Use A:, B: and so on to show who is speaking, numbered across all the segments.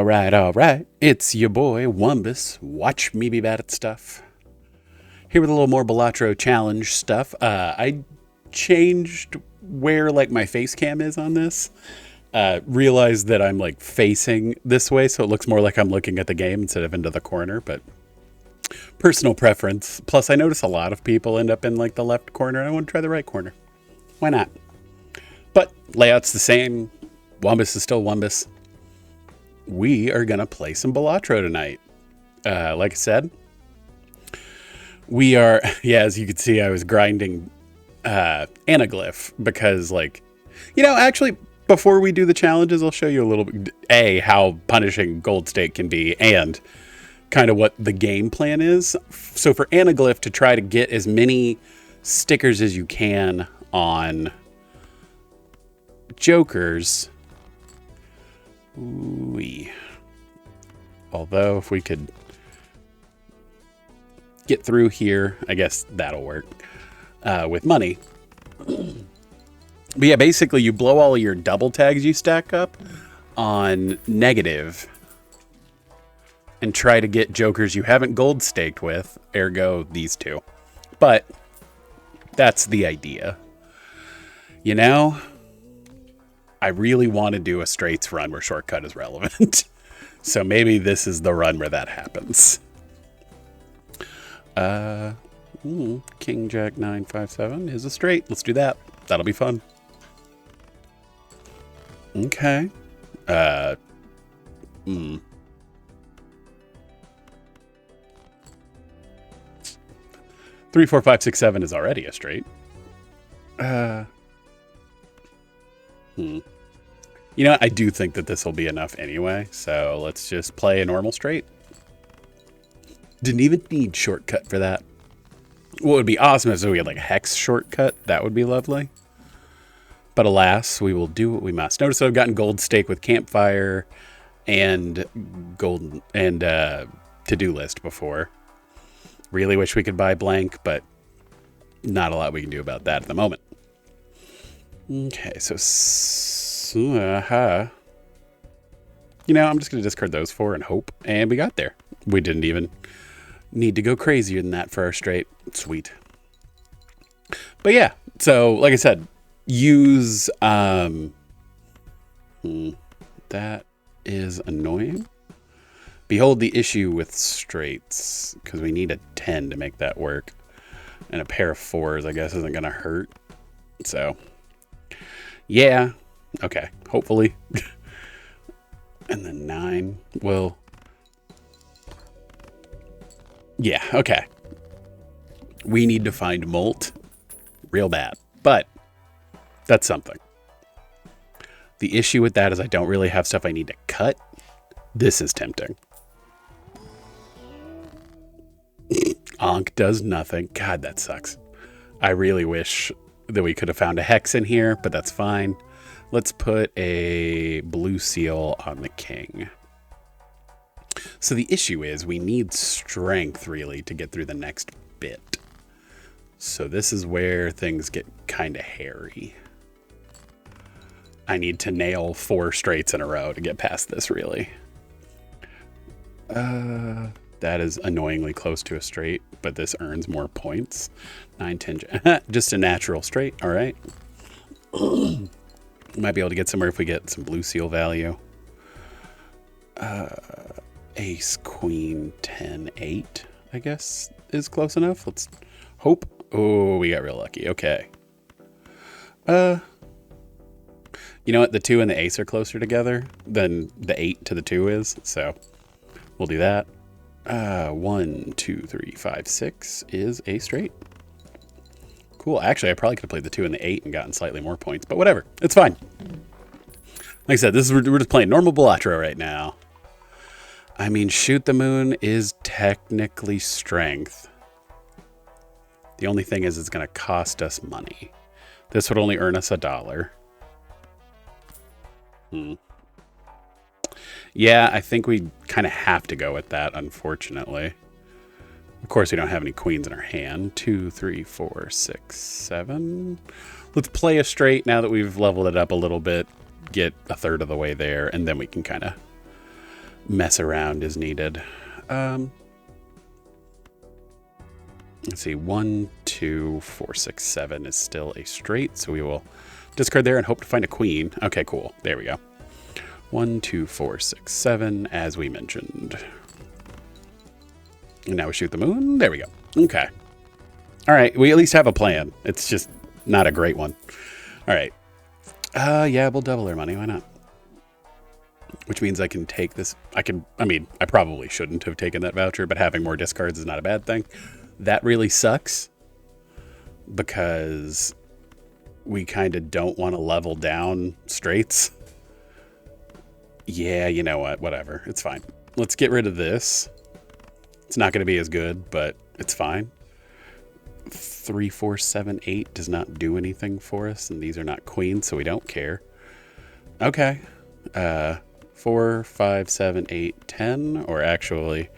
A: All right. It's your boy, Wumbus. Watch me be bad at stuff. Here with a little more Balatro challenge stuff. I changed where like my face cam is on this. Realized that I'm like facing this way, so it looks more like I'm looking at the game instead of into the corner, but personal preference. Plus, I notice a lot of people end up in like the left corner, and I want to try the right corner. Why not? But layout's the same. Wumbus is still Wumbus. We are going to play some Balatro tonight. Like I said, we are, yeah, as you can see, I was grinding anaglyph because like, you know, actually, before we do the challenges, I'll show you a little bit, how punishing gold stake can be and kind of what the game plan is. So for anaglyph, to try to get as many stickers as you can on jokers. Although if we could get through here, I guess that'll work with money. But yeah, basically you blow all of your double tags you stack up on negative and try to get jokers you haven't gold staked with, ergo these two. But that's the idea. You know, I really want to do a straights run where shortcut is relevant. So maybe this is the run where that happens. King Jack 957 is a straight. Let's do that. That'll be fun. Okay. 3, 4, 5, 6, 7 is already a straight. You know, I do think that this will be enough anyway, so let's just play a normal straight. Didn't even need shortcut for that. What would be awesome is if we had like a hex shortcut. That would be lovely. But alas, we will do what we must. Notice I've gotten gold stake with campfire and golden and to-do list before. Really wish we could buy blank, but not a lot we can do about that at the moment. Okay, so you know, I'm just going to discard those 4 and hope. And we got there. We didn't even need to go crazier than that for our straight. Sweet. But yeah, so like I said, use... that is annoying. Behold the issue with straights, because we need a 10 to make that work. And a pair of 4s, I guess, isn't going to hurt. So... yeah. Okay. Hopefully. And then 9 will... yeah. Okay. We need to find molt real bad. But that's something. The issue with that is I don't really have stuff I need to cut. This is tempting. Ankh does nothing. God, that sucks. I really wish that we could have found a hex in here, but that's fine. Let's put a blue seal on the king. So the issue is we need strength really to get through the next bit. So this is where things get kind of hairy. I need to nail 4 straights in a row to get past this really. That is annoyingly close to a straight, but this earns more points. 9, 10, just a natural straight. All right. Might be able to get somewhere if we get some blue seal value. Ace, queen, 10, 8, I guess is close enough. Let's hope. Oh, we got real lucky. Okay. You know what? The 2 and the ace are closer together than the 8 to the 2 is. So we'll do that. 1, 2, 3, 5, 6 is a straight. Cool. Actually, I probably could have played the 2 and the 8 and gotten slightly more points, but whatever. It's fine. Like I said, we're just playing normal Balatro right now. I mean, shoot the moon is technically strength. The only thing is it's going to cost us money. This would only earn us $1. Yeah, I think we kind of have to go with that, unfortunately. Of course, we don't have any queens in our hand. 2, 3, 4, 6, 7. Let's play a straight now that we've leveled it up a little bit. Get a third of the way there, and then we can kind of mess around is needed. Let's see, 1, 2, 4, 6, 7 is still a straight, so we will discard there and hope to find a queen. Okay, cool. There we go. 1, 2, 4, 6, 7, as we mentioned. And now we shoot the moon. There we go. Okay. All right, we at least have a plan. It's just not a great one. All right. Yeah, we'll double our money. Why not? Which means I can take this. I mean, I probably shouldn't have taken that voucher, but having more discards is not a bad thing. That really sucks because we kind of don't want to level down straights. Yeah, you know what? Whatever. It's fine. Let's get rid of this. It's not going to be as good, but it's fine. 3, 4, 7, 8 does not do anything for us, and these are not queens, so we don't care. Okay. 4, 5, 7, 8, 10, or actually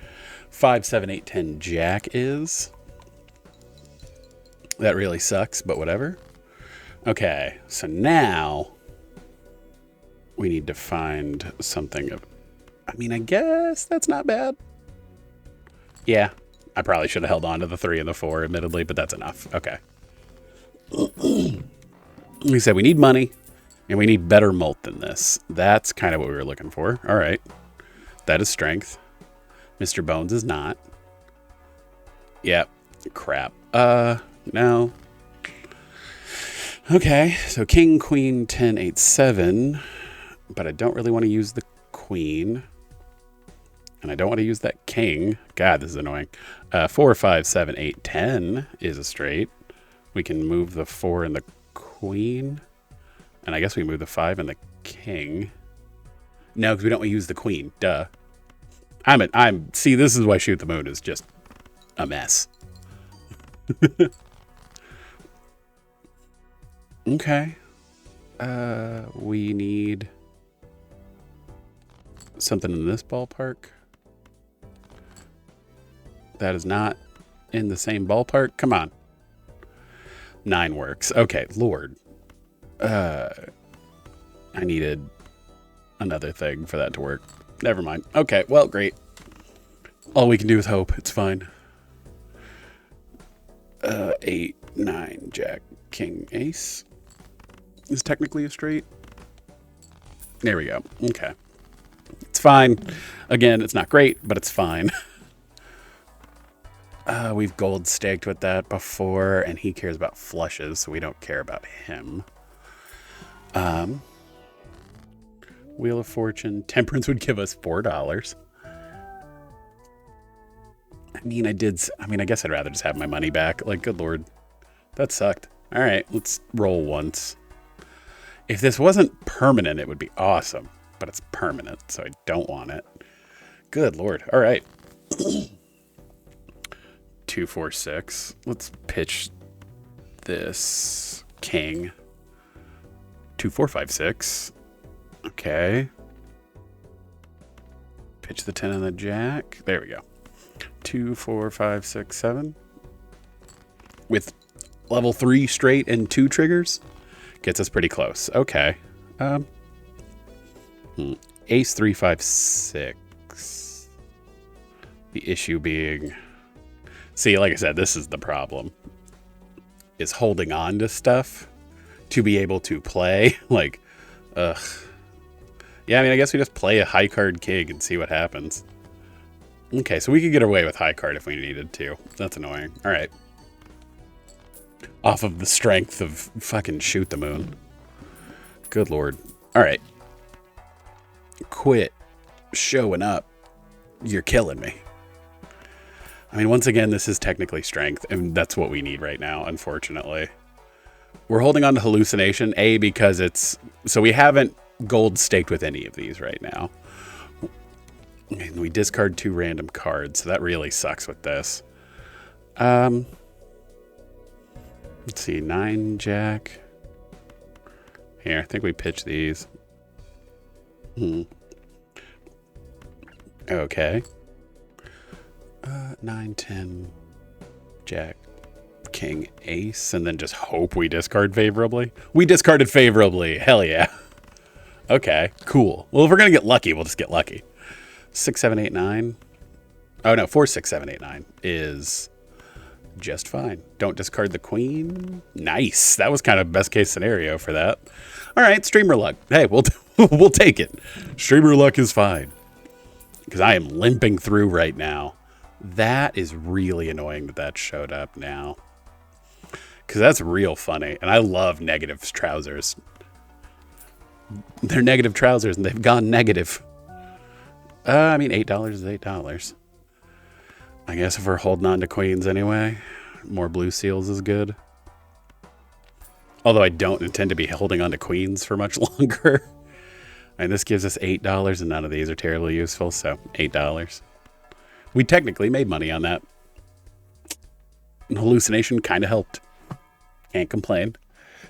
A: 5, 7, 8, 10 jack is. That really sucks, but whatever. Okay, so now we need to find something. I mean, I guess that's not bad. Yeah, I probably should have held on to the 3 and the 4, admittedly, but that's enough. Okay. We said we need money, and we need better mult than this. That's kind of what we were looking for. All right. That is strength. Mr. Bones is not. Yep. Crap. No. Okay, so king, queen, 10, 8, 7. But I don't really want to use the queen. And I don't want to use that king. God, this is annoying. 4, 5, 7, 8, 10 is a straight. We can move the 4 and the queen. And I guess we move the 5 and the king. No, because we don't want to use the queen. Duh. See, this is why Shoot the Moon is just a mess. Okay. We need something in this ballpark. That is not in the same ballpark. Come on. 9 works. Okay, Lord. I needed another thing for that to work. Never mind. Okay, well, great. All we can do is hope. It's fine. 8, 9, jack, king, ace is technically a straight. There we go. Okay. It's fine. Again, it's not great, but it's fine. We've gold staked with that before, and he cares about flushes, so we don't care about him. Wheel of Fortune. Temperance would give us $4. I guess I'd rather just have my money back. Like, good Lord. That sucked. All right, let's roll once. If this wasn't permanent, it would be awesome. But it's permanent, so I don't want it. Good Lord. All right. 2, 4, 6. Let's pitch this king. 2, 4, 5, 6. Okay. Pitch the 10 and the jack. There we go. 2, 4, 5, 6, 7. With level 3 straight and 2 triggers. Gets us pretty close. Okay. Ace 3, 5, 6. The issue being... See, like I said, this is the problem. Is holding on to stuff to be able to play. Like, ugh. Yeah, I guess we just play a high card king and see what happens. Okay, so we could get away with high card if we needed to. That's annoying. All right. Off of the strength of fucking Shoot the Moon. Good Lord. All right. Quit showing up. You're killing me. Once again, this is technically strength, and that's what we need right now, unfortunately. We're holding on to hallucination, because it's... So we haven't gold staked with any of these right now. And we discard 2 random cards, so that really sucks with this. Let's see, 9 jack. Here, I think we pitch these. Okay. 9, 10, jack, king, ace, and then just hope we discard favorably. We discarded favorably. Hell yeah. Okay, cool. Well, if we're going to get lucky, we'll just get lucky. 6, 7, 8, 9. Oh no, 4, 6, 7, 8, 9 is just fine. Don't discard the queen. Nice. That was kind of best case scenario for that. All right, streamer luck. Hey, we'll take it. Streamer luck is fine. Because I am limping through right now. That is really annoying that showed up now. Because that's real funny. And I love negative trousers. They're negative trousers and they've gone negative. I mean, $8 is $8. I guess if we're holding on to queens anyway, more blue seals is good. Although I don't intend to be holding on to queens for much longer. And this gives us $8 and none of these are terribly useful, so $8. We technically made money on that. And hallucination kind of helped. Can't complain.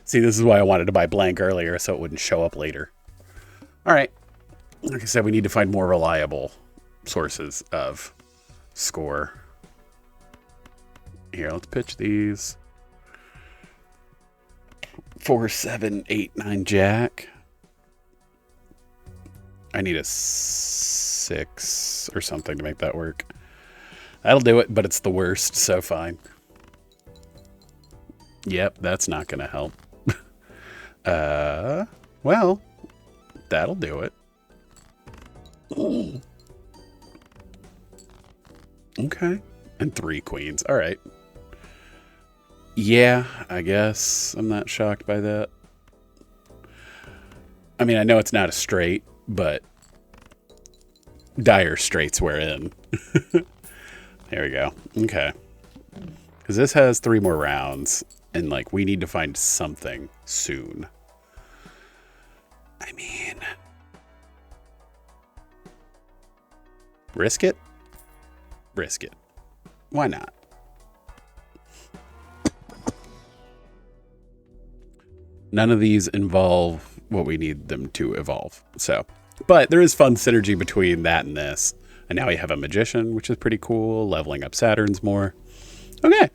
A: See, this is why I wanted to buy blank earlier so it wouldn't show up later. All right. Like I said, we need to find more reliable sources of score. Here, let's pitch these. 4, 7, 8, 9 jack. I need a 6 or something to make that work. That'll do it, but it's the worst, so fine. Yep, that's not going to help. Well, that'll do it. Okay. And 3 queens. All right. Yeah, I guess I'm not shocked by that. I mean, I know it's not a straight, but dire straights we're in. There we go. Okay. Because this has 3 more rounds, and, like, we need to find something soon. I mean... risk it? Risk it. Why not? None of these involve what we need them to evolve. So, but there is fun synergy between that and this. And now we have a magician, which is pretty cool. Leveling up Saturns more. Okay.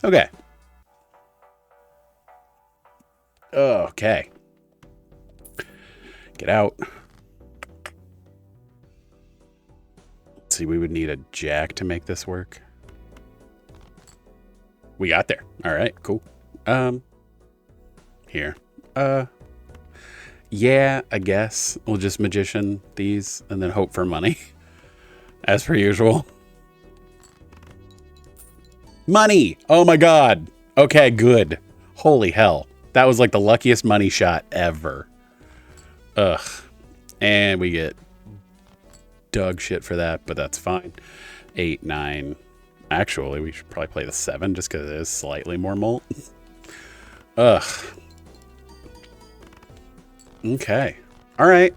A: Okay. Okay. Get out. Let's see, we would need a jack to make this work. We got there. All right, cool. Here. Yeah, I guess we'll just magician these and then hope for money. As per usual. Money! Oh my god. Okay, good. Holy hell. That was like the luckiest money shot ever. Ugh. And we get dog shit for that, but that's fine. 8, 9. Actually, we should probably play the 7 just because it is slightly more molt. Ugh. Okay. All right.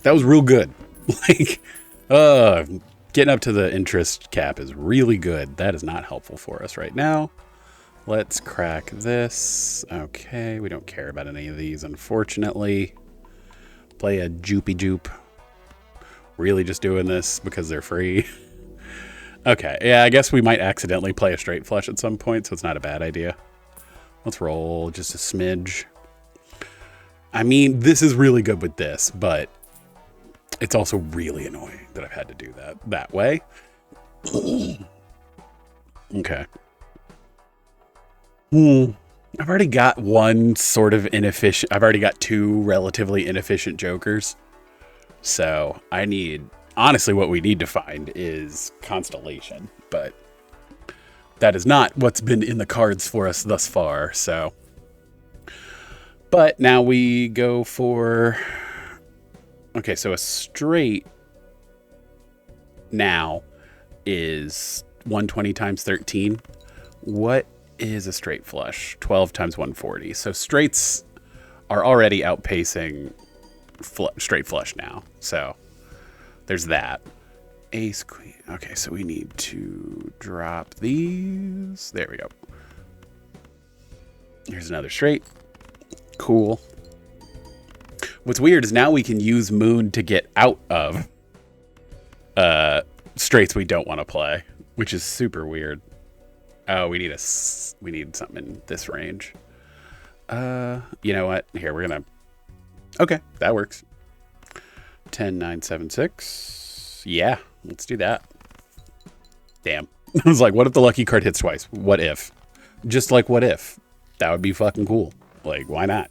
A: That was real good. Like, getting up to the interest cap is really good. That is not helpful for us right now. Let's crack this. Okay, we don't care about any of these, unfortunately. Play a joopy joop. Really just doing this because they're free. Okay, yeah, I guess we might accidentally play a straight flush at some point, so it's not a bad idea. Let's roll just a smidge. I mean, this is really good with this, but it's also really annoying that I've had to do that way. Okay. I've already got one sort of inefficient... I've already got 2 relatively inefficient jokers. So I need... Honestly, what we need to find is Constellation, but that is not what's been in the cards for us thus far, so... But now we go for... Okay, so a straight now is 120 times 13. What is a straight flush? 12 times 140. So straights are already outpacing straight flush now. So there's that. Ace, queen. Okay, so we need to drop these. There we go. Here's another straight. Cool. What's weird is now we can use moon to get out of straights we don't want to play, which is super weird. Oh, we need something in this range. You know what? Here, we're gonna... Okay, that works. 10, 9, 7, 6. Yeah, let's do that. Damn. I was like, what if the lucky card hits twice? What if? Just like, what if? That would be fucking cool. Like, why not?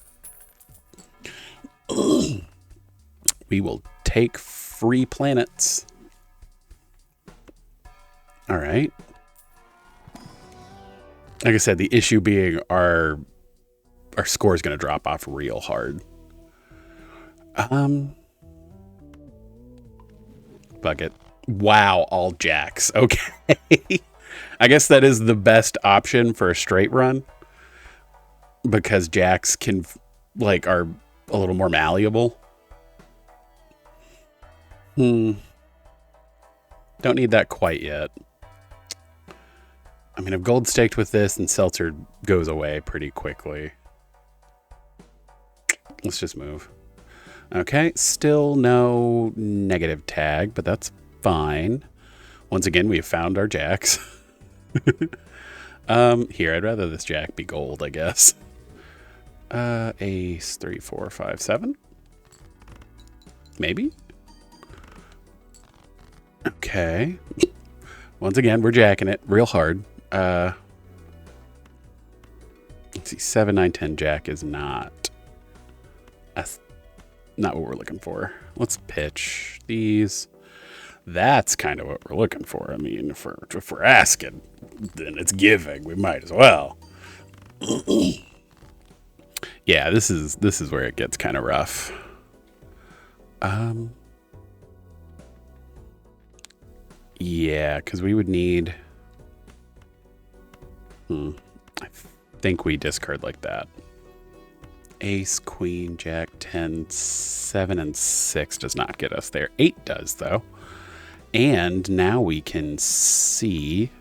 A: We will take free planets. All right. Like I said, the issue being our score is going to drop off real hard. Bucket. Wow, all jacks. Okay. I guess that is the best option for a straight run because jacks can are a little more malleable. Don't need that quite yet. I mean, I've gold staked with this and seltzer goes away pretty quickly. Let's just move. Okay, still no negative tag, but that's fine. Once again, we have found our jacks. Here, I'd rather this jack be gold, I guess. Ace, 3, 4, 5, 7. Maybe? Okay. Once again, we're jacking it real hard. Let's see, 7, 9, 10 jack is not what we're looking for. Let's pitch these. That's kind of what we're looking for. I mean, if we're asking, then it's giving. We might as well. Yeah, this is where it gets kind of rough. Yeah, because we would need. I think we discard like that. Ace, queen, jack, 10, 7, and 6 does not get us there. 8 does, though. And now we can see,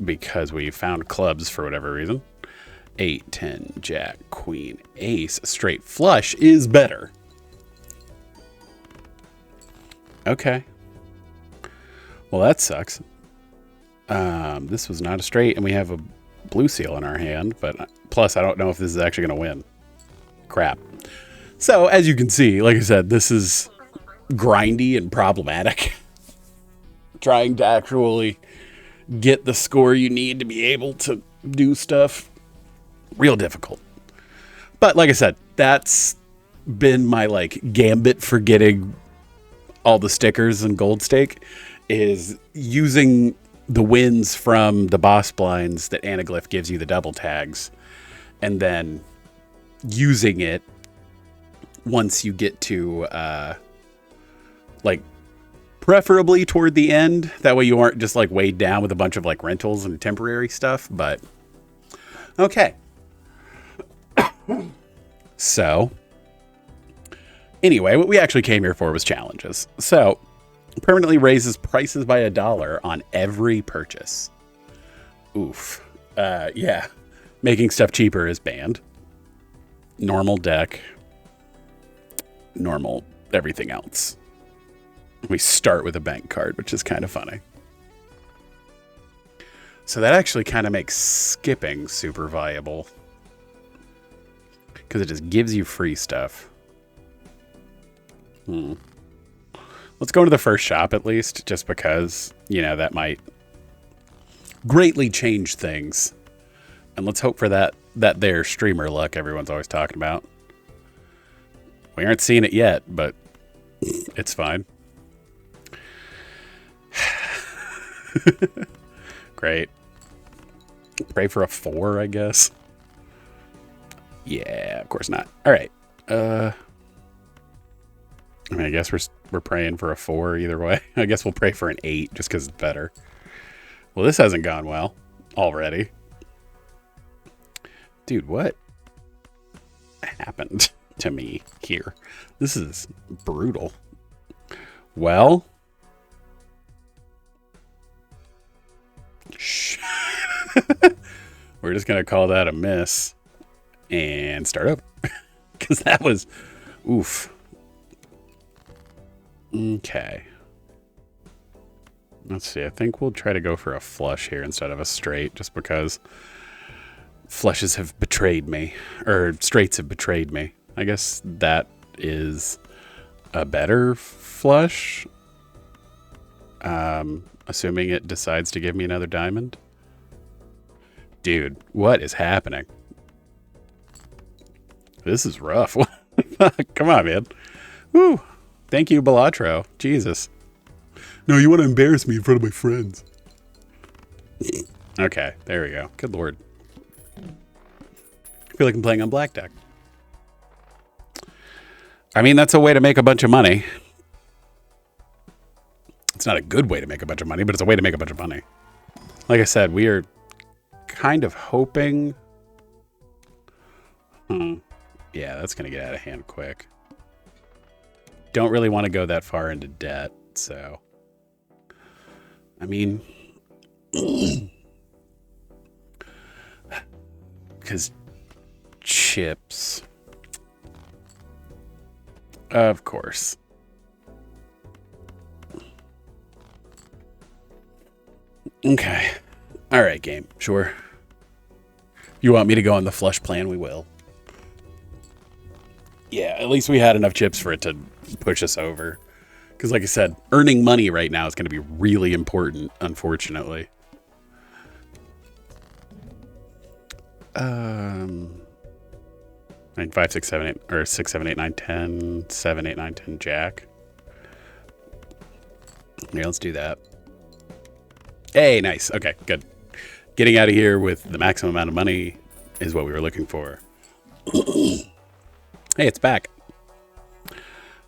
A: because we found clubs for whatever reason, 8, 10, jack, queen, ace, straight flush is better. Okay. Well, that sucks. This was not a straight, and we have a blue seal in our hand, but plus I don't know if this is actually going to win. Crap. So, as you can see, like I said, this is grindy and problematic. Trying to actually get the score you need to be able to do stuff. Real difficult. But like I said, that's been my gambit for getting all the stickers and gold stake, is using the wins from the boss blinds that Anaglyph gives you the double tags, and then using it once you get to preferably toward the end. That way you aren't just weighed down with a bunch of rentals and temporary stuff. But okay. So anyway, what we actually came here for was challenges. So permanently raises prices by $1 on every purchase. Oof. Yeah. Making stuff cheaper is banned. Normal deck. Normal everything else. We start with a bank card, which is kind of funny. So that actually kind of makes skipping super viable, because it just gives you free stuff. Let's go to the first shop at least, just because, that might greatly change things. And let's hope for that there streamer luck everyone's always talking about. We aren't seeing it yet, but it's fine. Great. Pray for a 4, I guess. Yeah, of course not. All right. I mean, I guess we're praying for a 4 either way. I guess we'll pray for an 8 just because it's better. Well, this hasn't gone well already. Dude, what happened to me here? This is brutal. Well, we're just going to call that a miss and start over. Because that was, oof. Okay. Let's see. I think we'll try to go for a flush here instead of a straight, just because flushes have betrayed me, or straights have betrayed me. I guess that is a better flush. Assuming it decides to give me another diamond. Dude, what is happening? This is rough. Come on, man. Woo. Thank you, Balatro. Jesus. No, you want to embarrass me in front of my friends. Okay, there we go. Good lord. I feel like I'm playing on black deck. I mean, that's a way to make a bunch of money. It's not a good way to make a bunch of money, but it's a way to make a bunch of money. Like I said, we are kind of hoping... Yeah, that's going to get out of hand quick. Don't really want to go that far into debt, so... I mean... Because chips... Of course. Okay. All right, game. Sure. You want me to go on the flush plan? We will. Yeah, at least we had enough chips for it to push us over. Because like I said, earning money right now is going to be really important, unfortunately. 9, 5, 6, 7, 8, or 6, 7, 8, 9, 10, 7, 8, 9, 10, jack. Yeah, let's do that. Hey, nice. Okay, good. Getting out of here with the maximum amount of money is what we were looking for. Hey, it's back.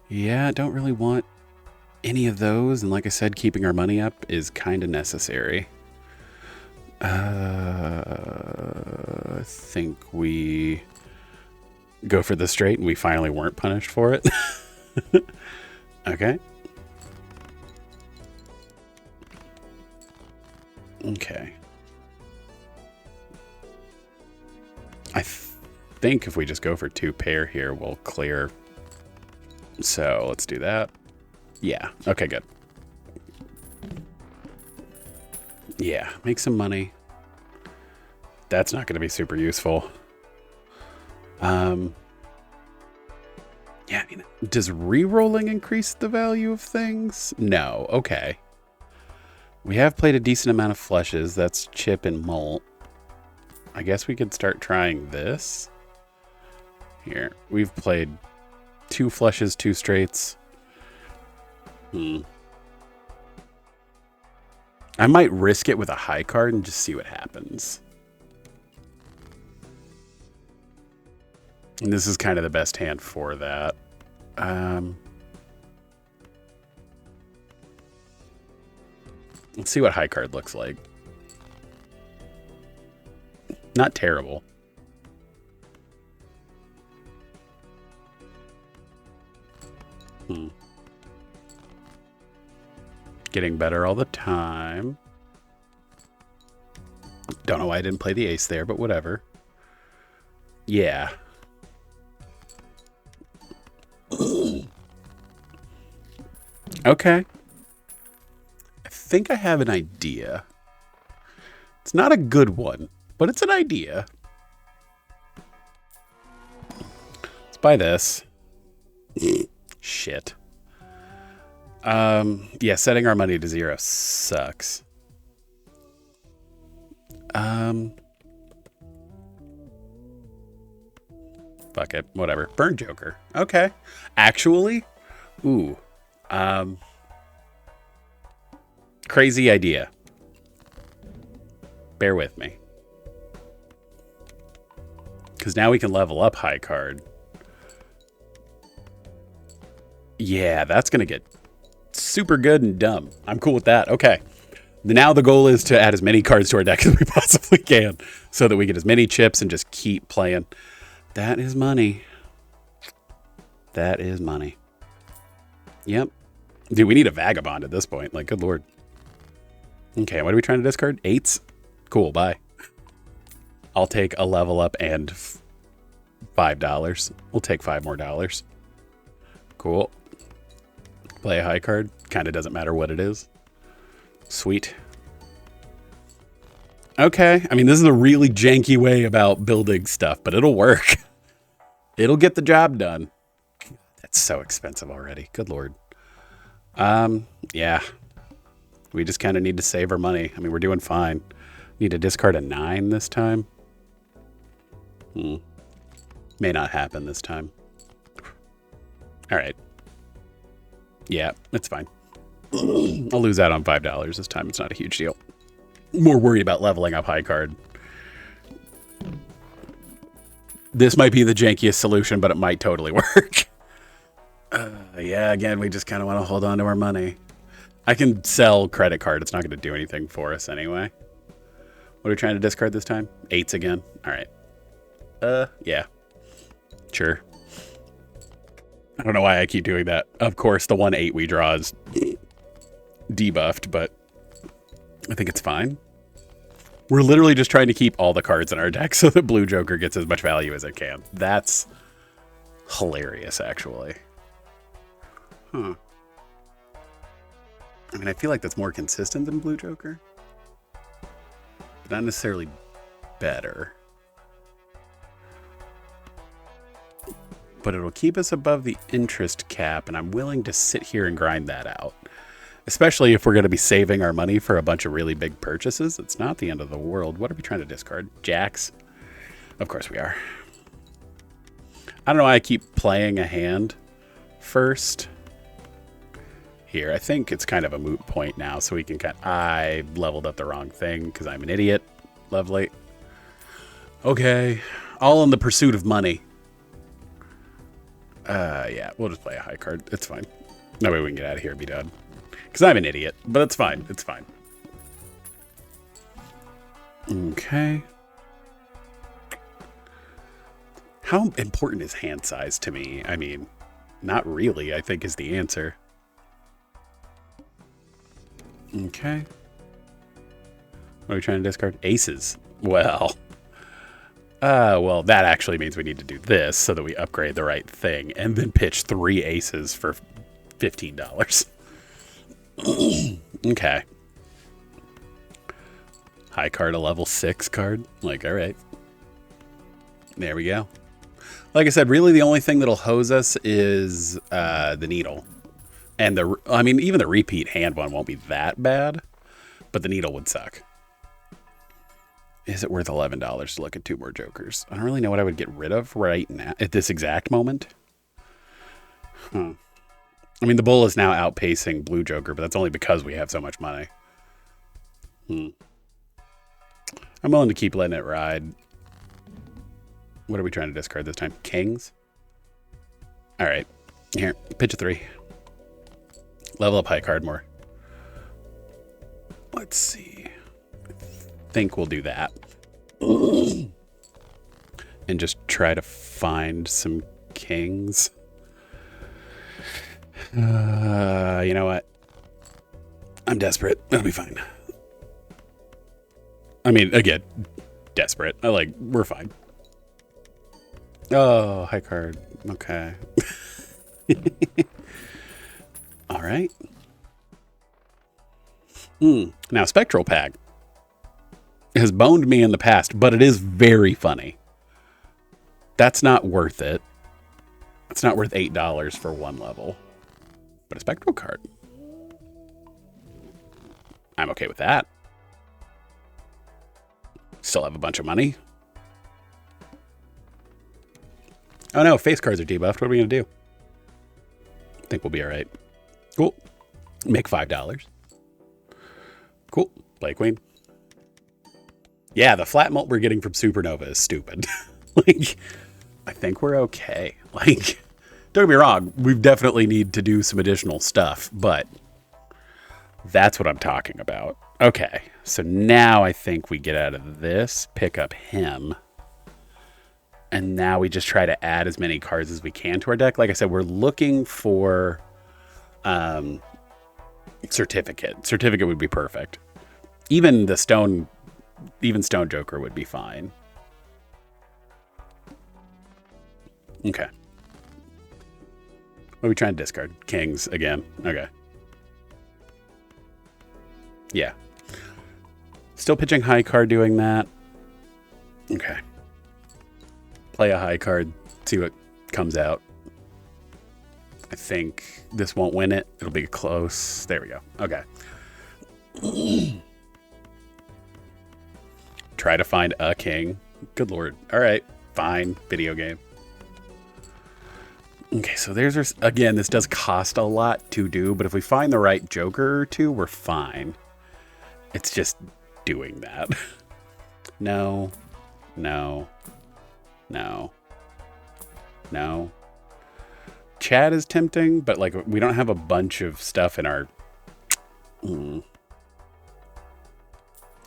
A: Yeah, don't really want any of those. And like I said, keeping our money up is kind of necessary. I think we go for the straight and we finally weren't punished for it. Okay. Okay. I think if we just go for 2 pair here, we'll clear. So let's do that. Yeah. Okay, good. Yeah, make some money. That's not going to be super useful. Yeah, I mean, does re-rolling increase the value of things? No. Okay. We have played a decent amount of flushes. That's chip and malt. I guess we could start trying this. Here. We've played 2 flushes, 2 straights. I might risk it with a high card and just see what happens. And this is kind of the best hand for that. Let's see what high card looks like. Not terrible. Getting better all the time. Don't know why I didn't play the ace there, but whatever. Yeah. Okay. I think I have an idea. It's not a good one, but it's an idea. Let's buy this. Shit. Yeah, setting our money to 0 sucks. Fuck it. Whatever. Burn Joker. Okay. Actually, ooh. Crazy idea. Bear with me. Because now we can level up high card. Yeah, that's going to get super good and dumb. I'm cool with that. Okay. Now the goal is to add as many cards to our deck as we possibly can so that we get as many chips and just keep playing. That is money. That is money. Yep. Dude, we need a vagabond at this point. Like, good lord. Okay, what are we trying to discard? 8s? Cool, bye. I'll take a level up and $5. We'll take $5 more. Cool. Play a high card. Kind of doesn't matter what it is. Sweet. Okay. I mean, this is a really janky way about building stuff, but it'll work. It'll get the job done. God, that It's so expensive already. Good Lord. Yeah. We just kind of need to save our money. I mean, we're doing fine. Need to discard a 9 this time. May not happen this time. All right. Yeah, it's fine. I'll lose out on $5 this time. It's not a huge deal. More worried about leveling up high card. This might be the jankiest solution, but it might totally work. Yeah, again, we just kind of want to hold on to our money. I can sell credit card. It's not going to do anything for us anyway. What are we trying to discard this time? 8s again. All right. Yeah. Sure. I don't know why I keep doing that. Of course, the 1/8 we draw is debuffed, but I think it's fine. We're literally just trying to keep all the cards in our deck so the blue Joker gets as much value as it can. That's hilarious, actually. Huh. I mean, I feel like that's more consistent than blue Joker, but not necessarily better. But it'll keep us above the interest cap, and I'm willing to sit here and grind that out. Especially if we're going to be saving our money for a bunch of really big purchases. It's not the end of the world. What are we trying to discard? Jacks? Of course we are. I don't know why I keep playing a hand first. Here, I think it's kind of a moot point now, so we can I leveled up the wrong thing because I'm an idiot. Lovely. Okay. All in the pursuit of money. Yeah, we'll just play a high card. It's fine. That way we can get out of here and be done. Because I'm an idiot, but it's fine. It's fine. Okay. How important is hand size to me? I mean, not really, I think is the answer. Okay. What are we trying to discard? Aces. Well, that actually means we need to do this so that we upgrade the right thing and then pitch 3 aces for $15. Okay. High card, a level 6 card. Like, all right. There we go. Like I said, really the only thing that'll hose us is the needle. And I mean, even the repeat hand one won't be that bad, but the needle would suck. Is it worth $11 to look at 2 more jokers? I don't really know what I would get rid of right now at this exact moment. Huh. I mean, the bull is now outpacing blue joker, but that's only because we have so much money. I'm willing to keep letting it ride. What are we trying to discard this time? Kings? All right. Here, pitch a 3. Level up high card more. Let's see. I think we'll do that. And just try to find some kings. You know what? I'm desperate. It'll be fine. I mean, again, desperate. We're fine. Oh, high card. Okay. All right. Now, Spectral Pack has boned me in the past, but it is very funny. That's not worth it. It's not worth $8 for 1 level. But a Spectral card. I'm okay with that. Still have a bunch of money. Oh no, face cards are debuffed. What are we going to do? I think we'll be all right. Cool. Make $5. Cool. Play Queen. Yeah, the flat mult we're getting from Supernova is stupid. I think we're okay. Don't get me wrong. We definitely need to do some additional stuff, but that's what I'm talking about. Okay, so now I think we get out of this, pick up him, and now we just try to add as many cards as we can to our deck. Like I said, we're looking for Certificate. Certificate would be perfect. Even Stone Joker would be fine. Okay. What are we trying to discard? Kings again. Okay. Yeah. Still pitching high card doing that. Okay. Play a high card. See what comes out. I think this won't win it. It'll be close. There we go. Okay. Try to find a king. Good lord. All right. Fine. Video game. Okay, so there's our, again, this does cost a lot to do, but if we find the right joker or two, we're fine. It's just doing that. No. No. No. No. Chat is tempting, but like we don't have a bunch of stuff in our...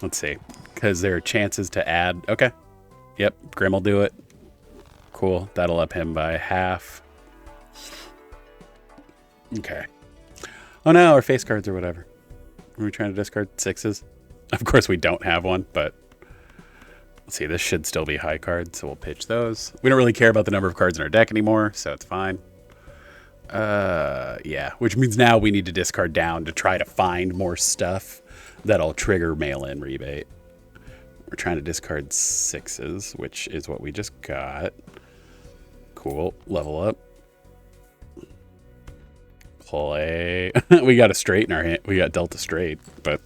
A: Let's see. Because there are chances to add... Okay. Yep, Grim will do it. Cool. That'll up him by half. Okay. Oh no, our face cards or whatever. Are we trying to discard 6s? Of course we don't have one, but... Let's see, this should still be high cards, so we'll pitch those. We don't really care about the number of cards in our deck anymore, so it's fine. Yeah, which means now we need to discard down to try to find more stuff that'll trigger mail-in rebate. We're trying to discard 6s, which is what we just got. Cool. Level up. Play. We got a straight in our hand. We got Delta straight, but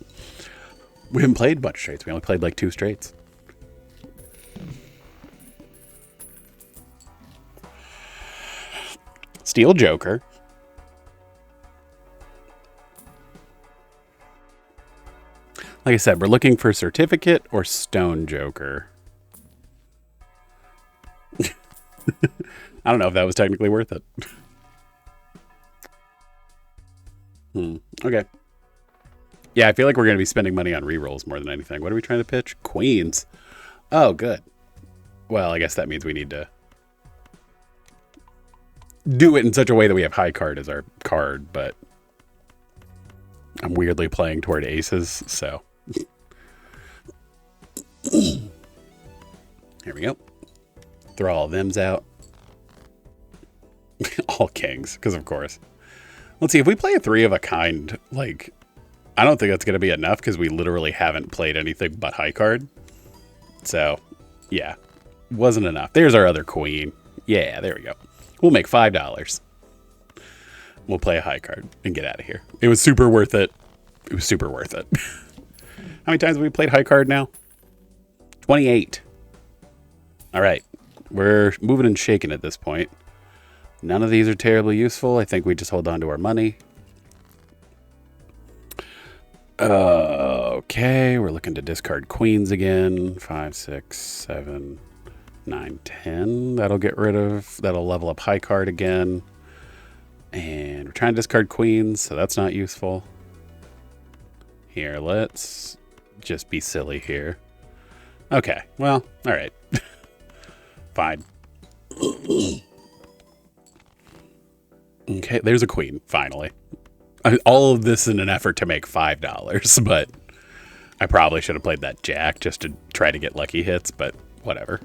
A: we haven't played a bunch of straights. We only played like 2 straights. Steel Joker. Like I said, we're looking for Certificate or Stone Joker. I don't know if that was technically worth it. Okay. Yeah, I feel like we're going to be spending money on rerolls more than anything. What are we trying to pitch? Queens. Oh, good. Well, I guess that means we need to do it in such a way that we have high card as our card, but I'm weirdly playing toward aces, so. Here we go. Throw all of them's out. All kings, because of course. Let's see, if we play a 3 of a kind, like, I don't think that's going to be enough because we literally haven't played anything but high card. So, yeah, wasn't enough. There's our other queen. Yeah, there we go. We'll make $5. We'll play a high card and get out of here. It was super worth it. It was super worth it. How many times have we played high card now? 28. All right. We're moving and shaking at this point. None of these are terribly useful. I think we just hold on to our money. Okay. We're looking to discard queens again. 5, 6, 7, 9, 10. That'll get rid of. That'll level up high card again. And we're trying to discard queens, so that's not useful. Here, let's just be silly here. Okay, well, all right. Fine. Okay, there's a queen, finally. All of this in an effort to make $5, but I probably should have played that jack just to try to get lucky hits, but whatever.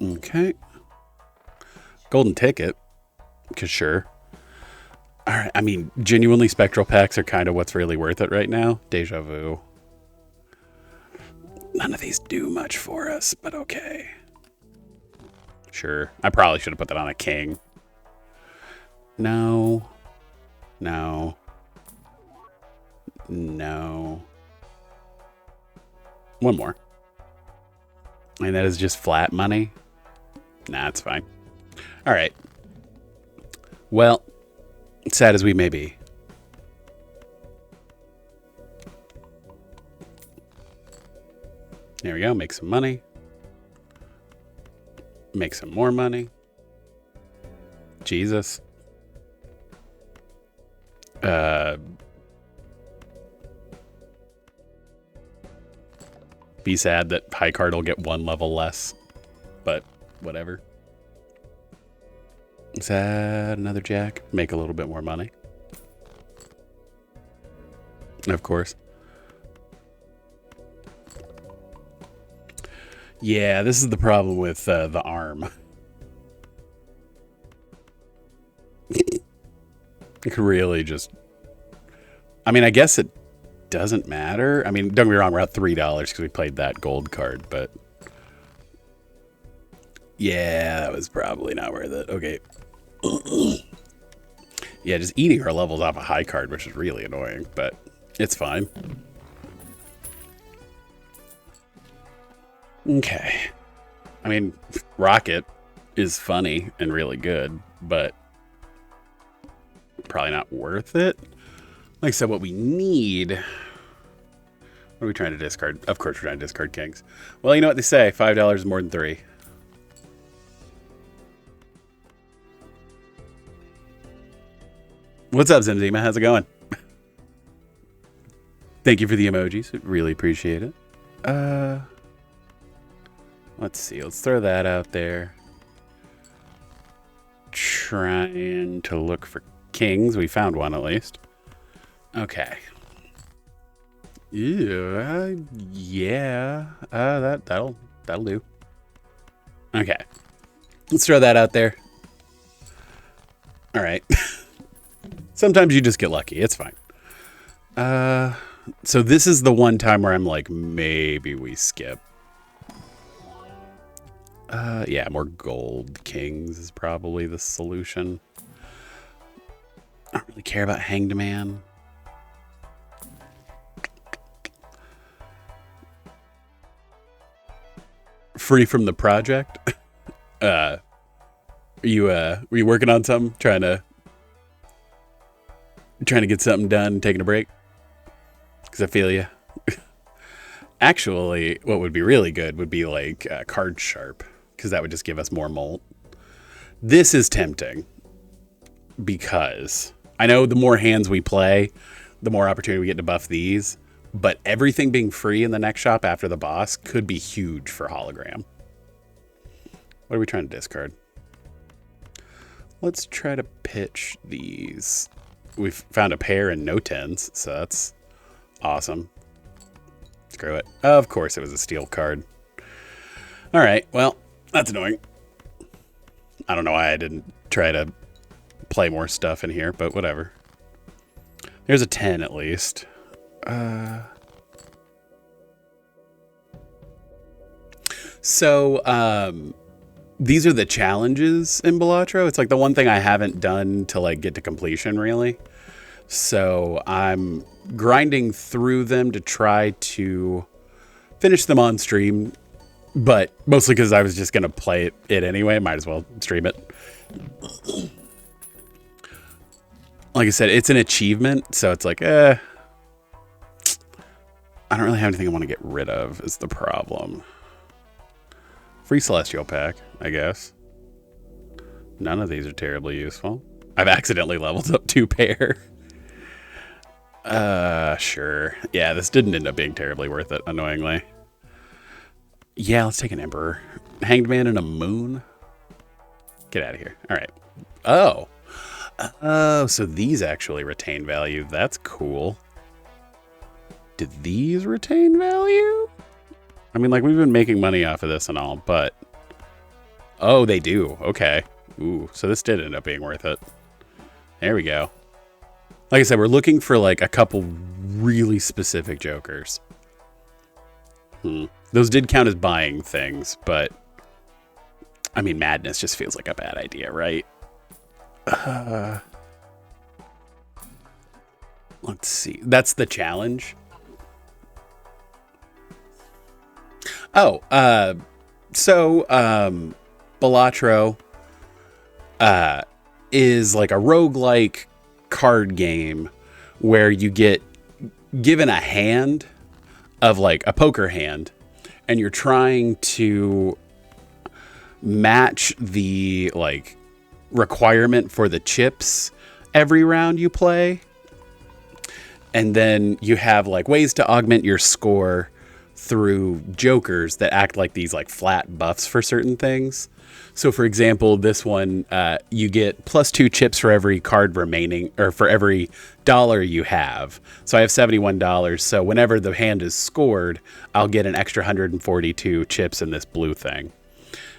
A: Okay. Golden ticket, because sure. All right, I mean, genuinely spectral packs are kind of what's really worth it right now. Deja vu. None of these do much for us, but okay. Sure. I probably should have put that on a king. No. No. No. One more. And that is just flat money. Nah, it's fine. All right. Well, sad as we may be. There we go. Make some money. Make some more money. Jesus. Be sad that high card will get 1 level less, but whatever. Sad, another jack. Make a little bit more money. Of course. Yeah, this is the problem with the arm. It could really just... I mean, I guess it doesn't matter. I mean, don't get me wrong, we're at $3 because we played that gold card, but... Yeah, that was probably not worth it. Okay. Yeah, just eating our levels off a high card, which is really annoying, but it's fine. Okay. I mean, Rocket is funny and really good, but probably not worth it. Like I said, what we need... What are we trying to discard? Of course we're trying to discard kings. Well, you know what they say. $5 is more than 3. What's up, Zimzima? How's it going? Thank you for the emojis. Really appreciate it. Let's see. Let's throw that out there. Trying to look for kings. We found one at least. Okay. Yeah. That'll do. Okay. Let's throw that out there. All right. Sometimes you just get lucky. It's fine. So this is the one time where I'm like, maybe we skip. Yeah, more gold kings is probably the solution. I don't really care about Hanged Man. Free from the project? Were you working on something? Trying to get something done, taking a break? Because I feel you. Actually, what would be really good would be like card sharp, because that would just give us more molt. This is tempting because I know the more hands we play, the more opportunity we get to buff these, but everything being free in the next shop after the boss could be huge for hologram. What are we trying to discard? Let's try to pitch these. We've found a pair and no 10s, so that's awesome. Screw it. Of course it was a steel card. All right, well, that's annoying. I don't know why I didn't try to play more stuff in here, but whatever. There's a 10 at least. These are the challenges in Balatro. It's like the one thing I haven't done to like get to completion really. So I'm grinding through them to try to finish them on stream, but mostly because I was just going to play it anyway. Might as well stream it. Like I said, it's an achievement, so it's like, I don't really have anything I want to get rid of is the problem. Free Celestial Pack, I guess. None of these are terribly useful. I've accidentally leveled up 2 pair. Sure. Yeah, this didn't end up being terribly worth it, annoyingly. Yeah, let's take an Emperor. Hanged Man and a Moon. Get out of here. All right. Oh. Oh, so these actually retain value. That's cool. Did these retain value? I mean, like, we've been making money off of this and all, but... Oh, they do. Okay. Ooh, so this did end up being worth it. There we go. Like I said, we're looking for, like, a couple really specific jokers. Those did count as buying things, but... I mean, Madness just feels like a bad idea, right? Let's see. That's the challenge. Oh, Balatro is like a roguelike card game where you get given a hand of like a poker hand and you're trying to match the like requirement for the chips every round you play. And then you have like ways to augment your score through jokers that act like these like flat buffs for certain things. So for example, this one, you get +2 chips for every card remaining, or for every dollar you have. So I have $71. So whenever the hand is scored, I'll get an extra 142 chips in this blue thing.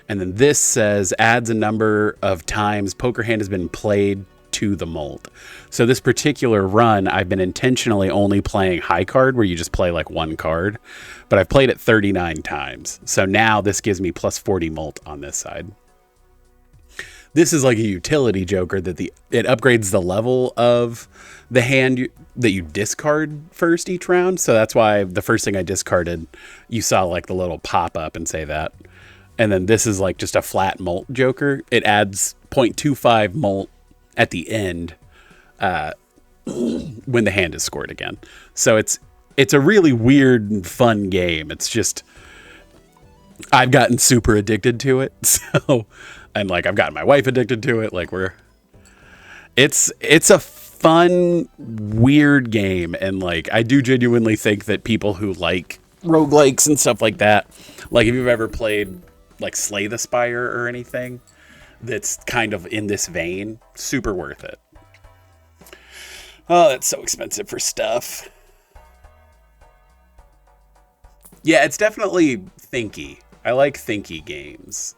A: And then this says adds a number of times poker hand has been played to the molt. So this particular run, I've been intentionally only playing high card where you just play like one card, but I've played it 39 times. So now this gives me +40 molt on this side. This is like a utility joker that it upgrades the level of the hand that you discard first each round. So that's why the first thing I discarded, you saw like the little pop up and say that. And then this is like just a flat molt joker. It adds 0.25 molt at the end when the hand is scored again. So it's a really weird and fun game. It's just, I've gotten super addicted to it. So, and like I've gotten my wife addicted to it. Like it's a fun, weird game. And like, I do genuinely think that people who like roguelikes and stuff like that, like if you've ever played like Slay the Spire or anything that's kind of in this vein, super worth it. Oh, that's so expensive for stuff. Yeah, it's definitely thinky. I like thinky games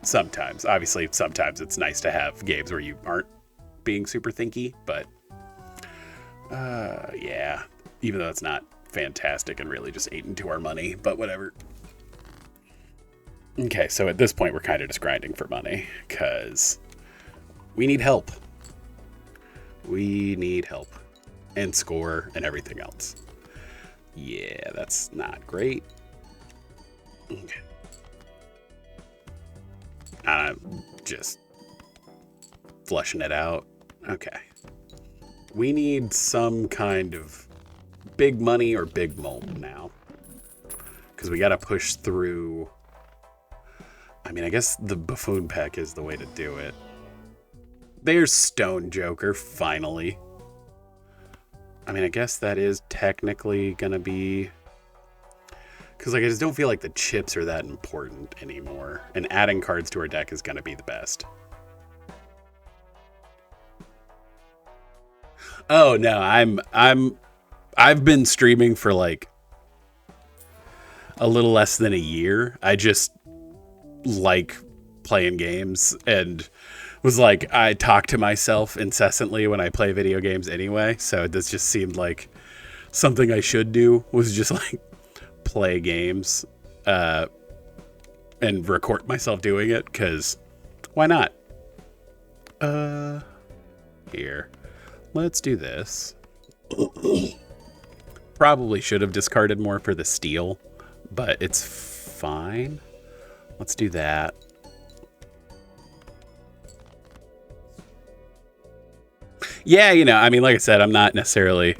A: sometimes. Obviously, sometimes it's nice to have games where you aren't being super thinky, but yeah, even though it's not fantastic and really just ate into our money, but whatever. Okay, so at this point, we're kind of just grinding for money because we need help. We need help and score and everything else. Yeah, that's not great. Okay. I'm just flushing it out. Okay. We need some kind of big money or big molt now. Because we got to push through. I mean, I guess the buffoon peck is the way to do it. There's Stone Joker, finally. I mean, I guess that is technically going to be... Because like, I just don't feel like the chips are that important anymore. And adding cards to our deck is going to be the best. Oh, no, I've been streaming for like a little less than a year. I just like playing games and was like, I talk to myself incessantly when I play video games anyway. So this just seemed like something I should do, was just like play games and record myself doing it, because why not? Here, let's do this. Probably should have discarded more for the steel, but it's fine. Let's do that. Yeah, you know, I mean, like I said, I'm not necessarily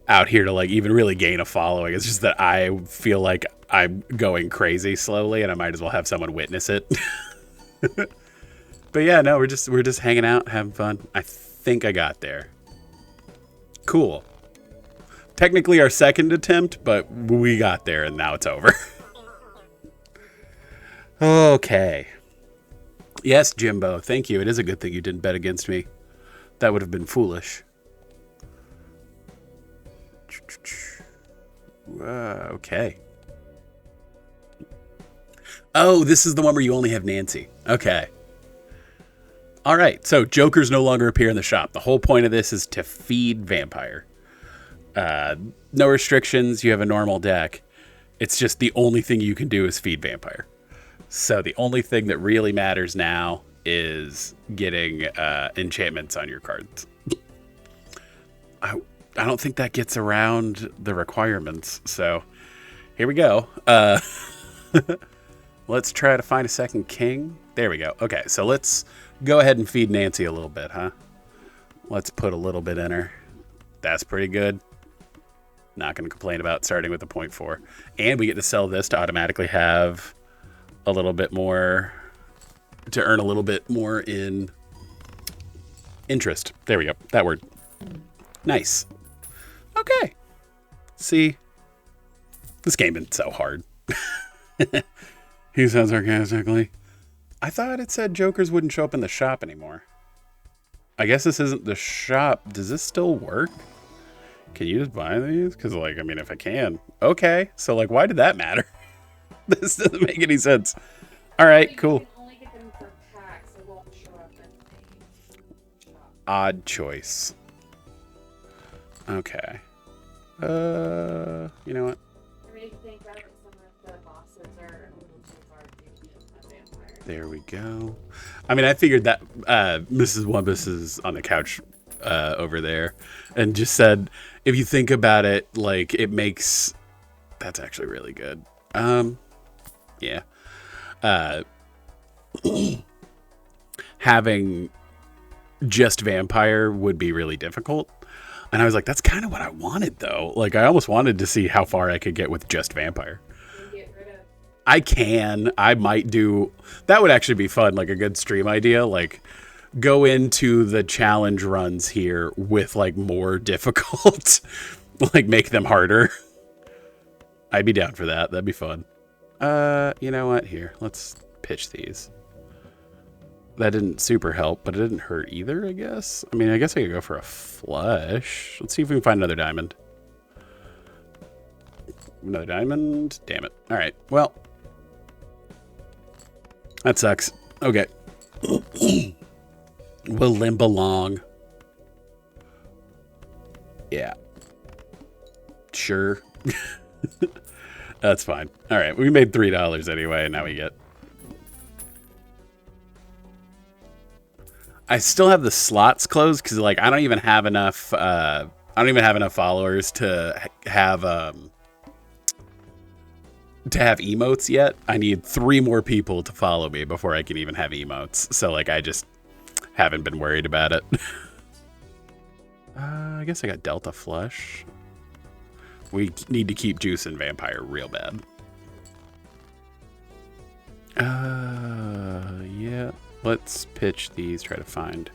A: out here to like even really gain a following. It's just that I feel like I'm going crazy slowly and I might as well have someone witness it. But yeah, no, we're just hanging out, having fun. I think I got there. Cool. Technically our second attempt, but we got there and now it's over. Okay. Yes, Jimbo, thank you. It is a good thing you didn't bet against me. That would have been foolish. Okay. Oh, this is the one where you only have Nancy. Okay. All right. So Jokers no longer appear in the shop. The whole point of this is to feed Vampire. No restrictions. You have a normal deck. It's just the only thing you can do is feed Vampire. So the only thing that really matters now is getting enchantments on your cards. I don't think that gets around the requirements. So here we go. Let's try to find a second king. There we go. Okay, so let's go ahead and feed Nancy a little bit, huh? Let's put a little bit in her. That's pretty good. Not going to complain about starting with a 0.4. And we get to sell this to automatically have a little bit more, to earn a little bit more in interest. There we go. That word. Nice. Okay. See, this game isn't so hard. He says sarcastically. I thought it said Jokers wouldn't show up in the shop anymore. I guess this isn't the shop. Does this still work? Can you just buy these? Because, like, I mean, if I can. Okay. So, like, why did that matter? This doesn't make any sense. All right, cool. Odd choice. Okay. You know what? There we go. I mean, I figured that Mrs. Wumbus is on the couch over there and just said, if you think about it, like, it makes... That's actually really good. Yeah. Having just vampire would be really difficult. And I was like, that's kind of what I wanted, though. Like, I almost wanted to see how far I could get with just vampire. I can. I might do... That would actually be fun, like a good stream idea. Like, go into the challenge runs here with, like, more difficult. Like, make them harder. I'd be down for that. That'd be fun. You know what? Here, let's pitch these. That didn't super help, but it didn't hurt either, I guess. I mean, I guess I could go for a flush. Let's see if we can find another diamond. Another diamond? Damn it. All right. Well, that sucks. Okay. We'll limp along. Yeah. Sure. That's fine. All right. We made $3 anyway, and now we get... I still have the slots closed because, like, I don't even have enough followers to have emotes yet. I need 3 more people to follow me before I can even have emotes. So, like, I just haven't been worried about it. I guess I got Delta Flush. We need to keep juicing Vampire real bad. Yeah. Let's pitch these, try to find...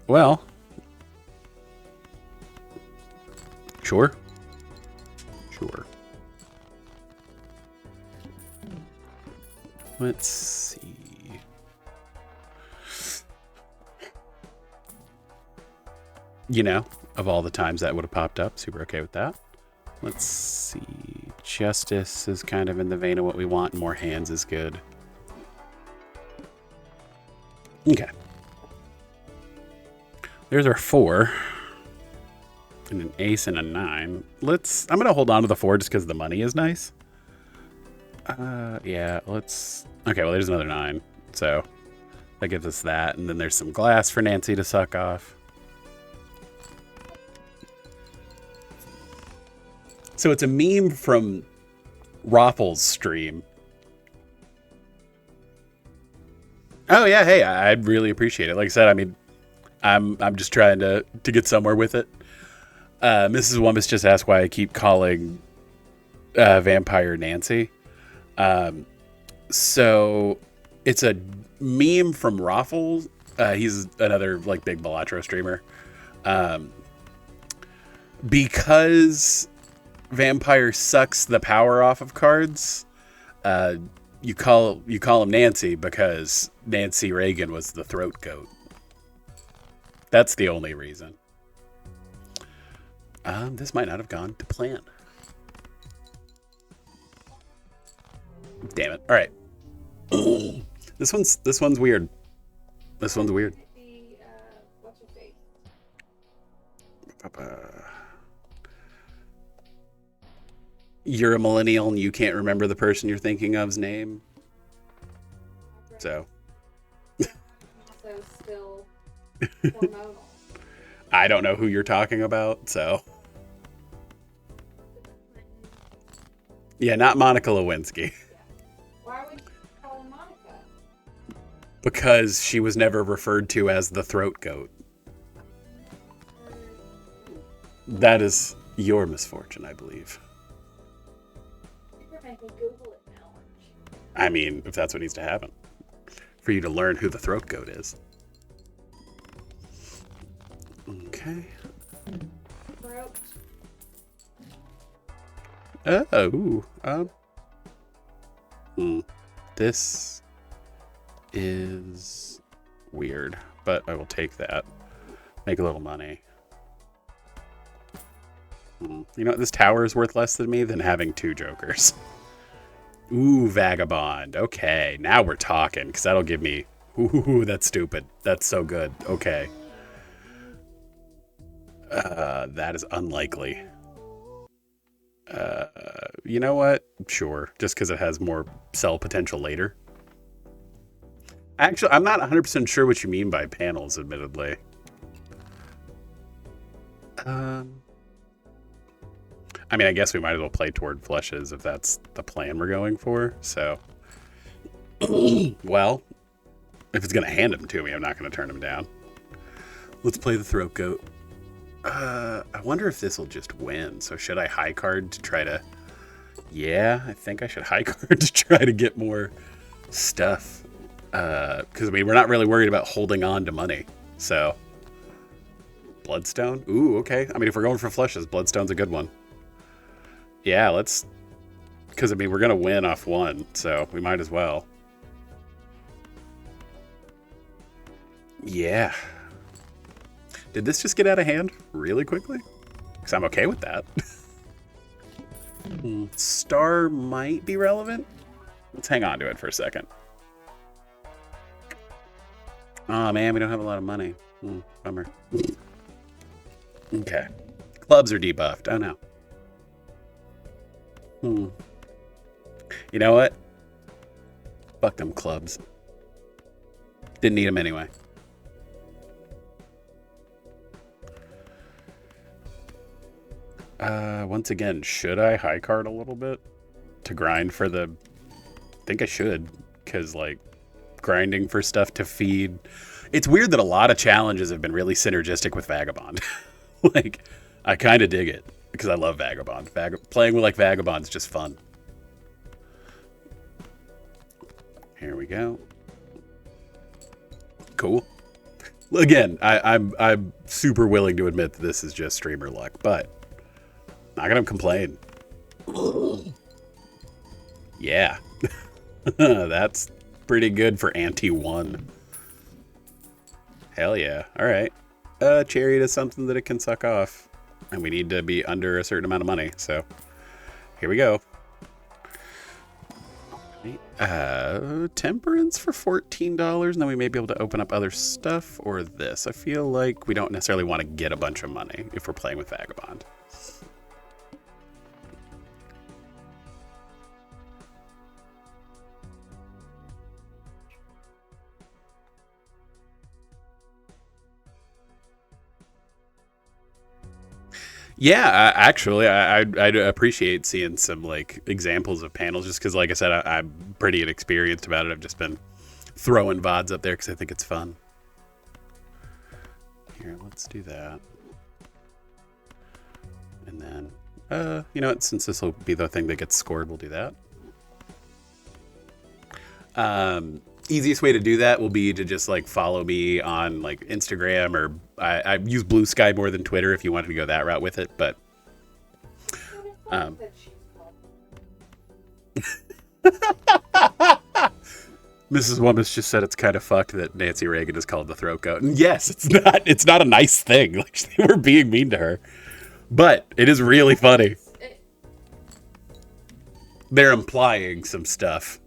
A: Well... Sure. Sure. Let's see... You know, of all the times that would have popped up, super okay with that. Let's see... Justice is kind of in the vein of what we want. More hands is good. Okay. There's our 4. And an ace and a 9. I'm going to hold on to the 4 just because the money is nice. Yeah, let's... Okay, well, there's another 9. So, that gives us that. And then there's some glass for Nancy to suck off. So, it's a meme from Raffles' stream. Oh yeah, hey, I'd really appreciate it. Like I said, I mean, I'm just trying to get somewhere with it. Mrs. Wumbus just asked why I keep calling Vampire Nancy. So it's a meme from Raffles. He's another like big Balatro streamer. Because Vampire sucks the power off of cards. You call him Nancy because Nancy Reagan was the throat goat. That's the only reason. This might not have gone to plan. Damn it. All right. This one's weird. This one's weird.
B: What's your face?
A: You're a millennial and you can't remember the person you're thinking of's name. So.
B: Also still hormonal.
A: I don't know who you're talking about, so. Yeah, not Monica Lewinsky.
B: Why would you call her Monica?
A: Because she was never referred to as the throat goat. That is your misfortune, I believe.
B: You're making Google it now, aren't you?
A: I mean, if that's what needs to happen. For you to learn who the throat goat is. Okay.
B: Throat.
A: This is weird, but I will take that. Make a little money. You know what? This tower is worth less than me than having 2 jokers. Ooh, Vagabond. Okay, now we're talking, because that'll give me... Ooh, that's stupid. That's so good. Okay. That is unlikely. You know what? Sure. Just because it has more sell potential later. Actually, I'm not 100% sure what you mean by panels, admittedly. I mean, I guess we might as well play toward flushes if that's the plan we're going for. So, well, if it's going to hand them to me, I'm not going to turn them down. Let's play the throat goat. I wonder if this will just win. So should I high card to try to... Yeah, I think I should high card to try to get more stuff. Because, I mean, we're not really worried about holding on to money. So, Bloodstone? Ooh, okay. I mean, if we're going for flushes, Bloodstone's a good one. Yeah, let's... Because, I mean, we're going to win off one, so we might as well. Yeah. Did this just get out of hand really quickly? Because I'm okay with that. Star might be relevant. Let's hang on to it for a second. Oh, man, we don't have a lot of money. Bummer. Okay. Clubs are debuffed. Oh, no. You know what? Fuck them clubs. Didn't need them anyway. Once again, should I high card a little bit to grind for the... I think I should, because, like, grinding for stuff to feed... It's weird that a lot of challenges have been really synergistic with Vagabond. Like, I kind of dig it, because I love Vagabond. Playing with, like, Vagabond's just fun. Here we go. Cool. Again, I'm super willing to admit that this is just streamer luck, but not gonna complain. Yeah. That's pretty good for anti-1. Hell yeah. Alright. Chariot is something that it can suck off. And we need to be under a certain amount of money, so here we go. Temperance for $14, and then we may be able to open up other stuff, or this. I feel like we don't necessarily want to get a bunch of money if we're playing with Vagabond. Yeah, actually, I'd appreciate seeing some like examples of panels, just because, like I said, I'm pretty inexperienced about it. I've just been throwing VODs up there because I think it's fun. Here, let's do that. And then, you know what? Since this will be the thing that gets scored, we'll do that. Easiest way to do that will be to just like follow me on like Instagram, or I use Bluesky more than Twitter if you wanted to go that route with it, but Mrs. Wummus just said it's kind of fucked that Nancy Reagan is called the throat goat. And yes, it's not a nice thing. Like, they were being mean to her, but it is really funny. They're implying some stuff.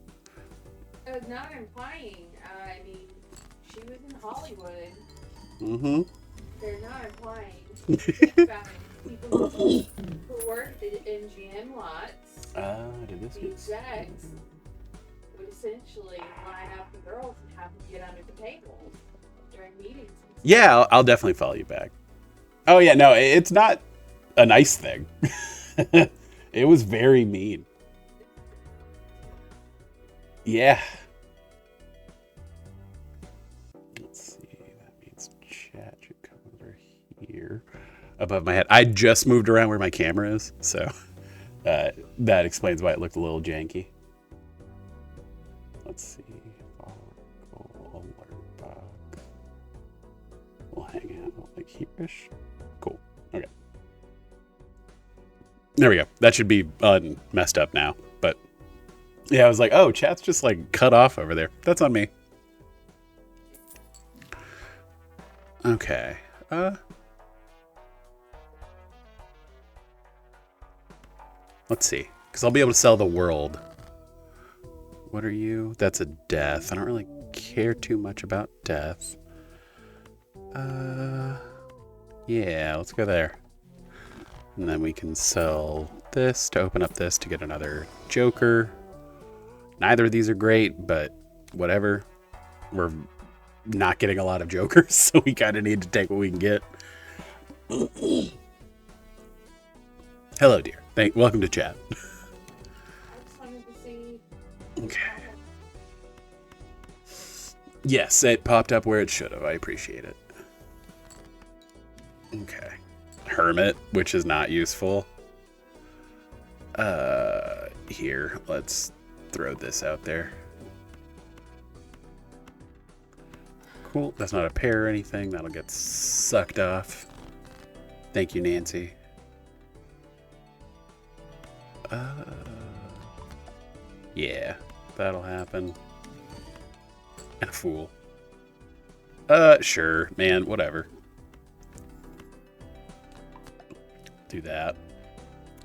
B: Not implying. I mean, she was in Hollywood.
A: Mm-hmm.
B: They're not implying. About people who worked in GM lots.
A: Did this
B: the execs would essentially line up the girls and have them get under the tables during meetings.
A: Yeah, I'll definitely follow you back. Oh yeah, no, it's not a nice thing. It was very mean. Yeah. Let's see. That means chat should come over here above my head. I just moved around where my camera is, so that explains why it looked a little janky. Let's see. Alert box. We'll hang out like here-ish. Cool. Okay. There we go. That should be messed up now, but. Yeah, I was like, oh, chat's just like cut off over there. That's on me. Okay. Let's see. Because I'll be able to sell the world. What are you? That's a death. I don't really care too much about death. Yeah, let's go there. And then we can sell this to open up this to get another Joker. Neither of these are great, but whatever. we're not getting a lot of jokers, so we kind of need to take what we can get. Hello, dear. Welcome to chat.
B: I just wanted to see.
A: Okay. Yes, it popped up where it should have. I appreciate it. Okay. Hermit, which is not useful. Here, let's throw this out there. Cool. That's not a pair or anything. That'll get sucked off. Thank you, Nancy. Yeah, that'll happen. And a fool. Sure, man, whatever. Do that.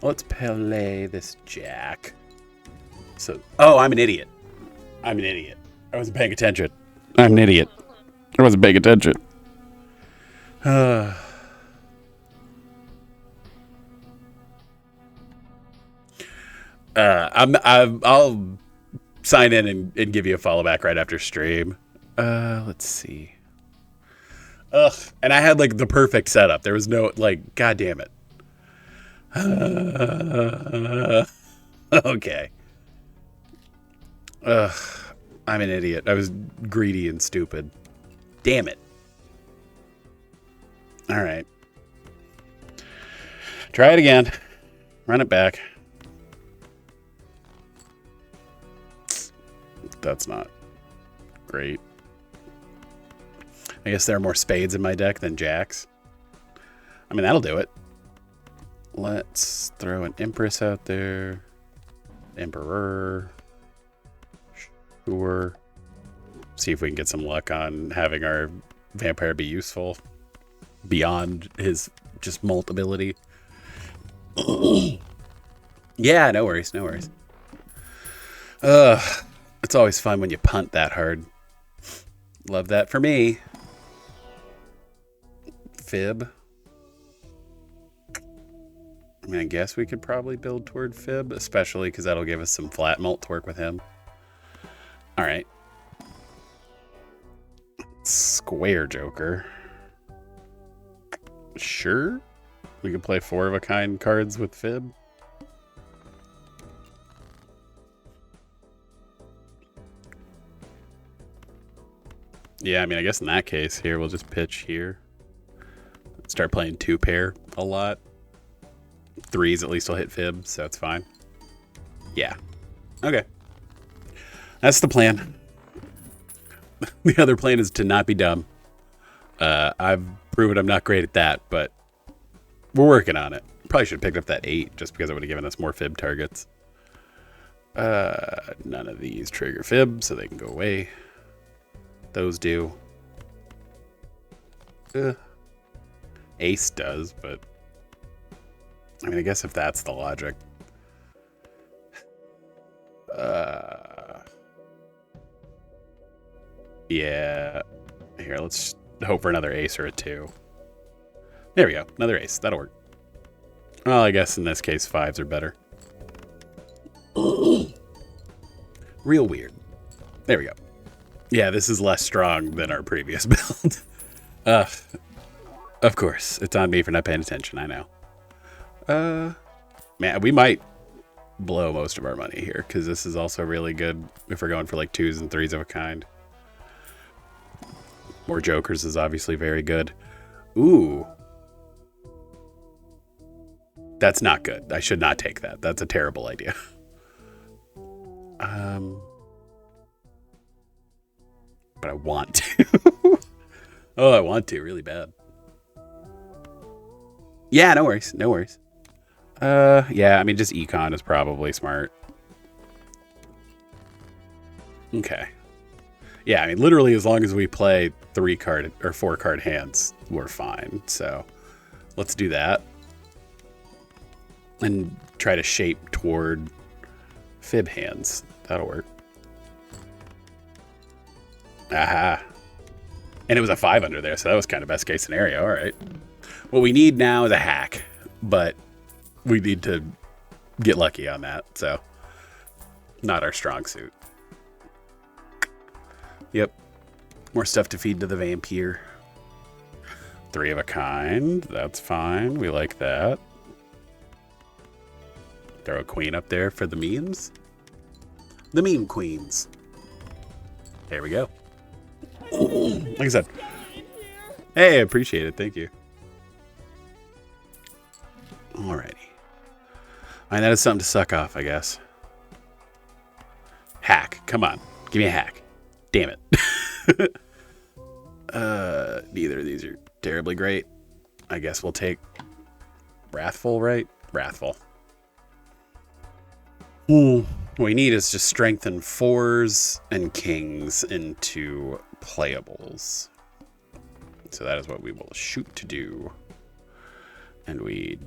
A: Let's play this jack. So, oh, I'm an idiot. I'm an idiot. I wasn't paying attention. I'm an idiot. I wasn't paying attention. I'll sign in and give you a follow back right after stream. Let's see. Ugh, and I had like the perfect setup. There was no like, god damn it. Okay. Ugh, I'm an idiot. I was greedy and stupid. Damn it. All right. Try it again. Run it back. That's not great. I guess there are more spades in my deck than jacks. I mean, that'll do it. Let's throw an Empress out there. Emperor. Sure. See if we can get some luck on having our vampire be useful beyond his just molt ability. Yeah, no worries, no worries. It's always fun when you punt that hard. Love that for me. Fib. I mean, I guess we could probably build toward Fib, especially because that'll give us some flat mult to work with him. All right. Square Joker. Sure. We could play 4 of a kind cards with Fib. Yeah, I mean, I guess in that case here, we'll just pitch here. Start playing 2 pair a lot. 3s at least will hit Fib, so it's fine. Yeah. Okay. That's the plan. The other plan is to not be dumb. I've proven I'm not great at that, but we're working on it. Probably should have picked up that 8 just because it would have given us more Fib targets. None of these trigger Fib, so they can go away. Those do. Ace does, but I mean, I guess if that's the logic. Yeah. Here, let's hope for another ace or a 2. There we go. Another ace. That'll work. Well, I guess in this case, 5s are better. Real weird. There we go. Yeah, this is less strong than our previous build. Of course. It's on me for not paying attention, I know. Man, we might blow most of our money here, because this is also really good if we're going for like 2s and 3s of a kind. More jokers is obviously very good. Ooh. That's not good. I should not take that. That's a terrible idea. But I want to. Oh, I want to really bad. Yeah, no worries. No worries. Yeah, I mean, just econ is probably smart. Okay. Yeah, I mean, literally, as long as we play 3-card or 4-card hands, we're fine. So let's do that. And try to shape toward Fib hands. That'll work. Aha. And it was a 5 under there, so that was kind of best case scenario. All right. What we need now is a hack, but we need to get lucky on that. So not our strong suit. Yep. More stuff to feed to the vampire. 3 of a kind. That's fine. We like that. Throw a queen up there for the memes. The meme queens. There we go. Like I said. Hey, I appreciate it. Thank you. Alrighty. I mean, that is something to suck off, I guess. Hack. Come on. Give me a hack. Damn it. Neither of these are terribly great. I guess we'll take Wrathful, right? Wrathful. What we need is just strengthen 4s and kings into playables. So that is what we will shoot to do. And we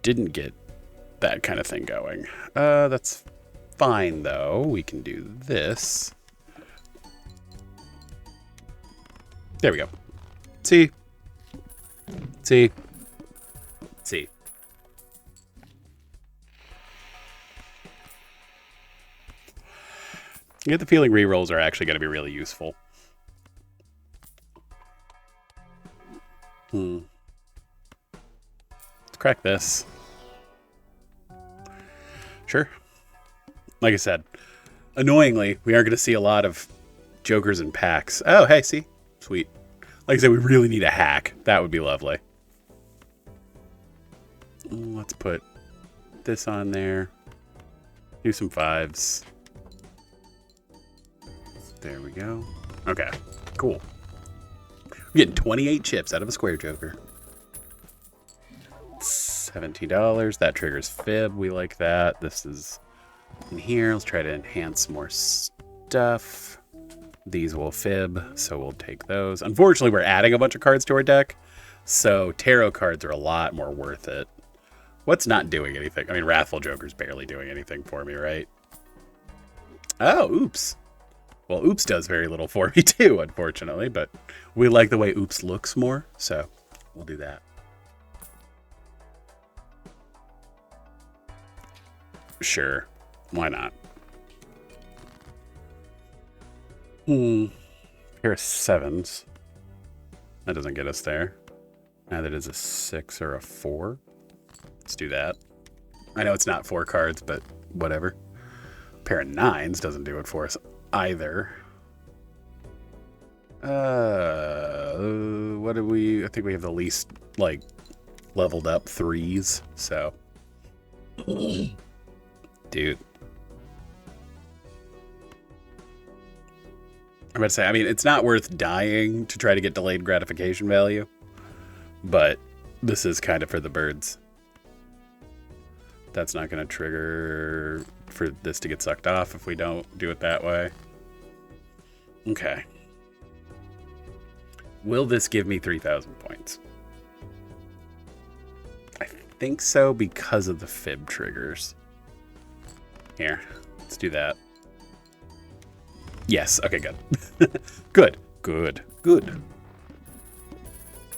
A: didn't get that kind of thing going. That's fine, though. We can do this. There we go. See? See? See? I get the feeling rerolls are actually going to be really useful. Let's crack this. Sure. Like I said, annoyingly, we aren't going to see a lot of jokers and packs. Oh, hey, see? Sweet. Like I said, we really need a hack. That would be lovely. Let's put this on there. Do some 5s. There we go. Okay, cool. We're getting 28 chips out of a square joker. $17. That triggers fib. We like that. This is in here. Let's try to enhance more stuff. These will fib, so we'll take those. Unfortunately, we're adding a bunch of cards to our deck, so tarot cards are a lot more worth it. What's not doing anything? I mean, Wrathful Joker's barely doing anything for me, right? Oh, oops. Well, oops does very little for me too, unfortunately, but we like the way oops looks more, so we'll do that. Sure, why not? Pair of 7s. That doesn't get us there. Neither does a 6 or a 4. Let's do that. I know it's not 4 cards, but whatever. Pair of 9s doesn't do it for us either. What do we... I think we have the least, like, leveled up 3s, so... Dude. I'm about to say, I mean, it's not worth dying to try to get delayed gratification value, but this is kind of for the birds. That's not going to trigger for this to get sucked off if we don't do it that way. Okay. Will this give me 3,000 points? I think so because of the fib triggers. Here, let's do that. Yes, okay, good. Good, good, good.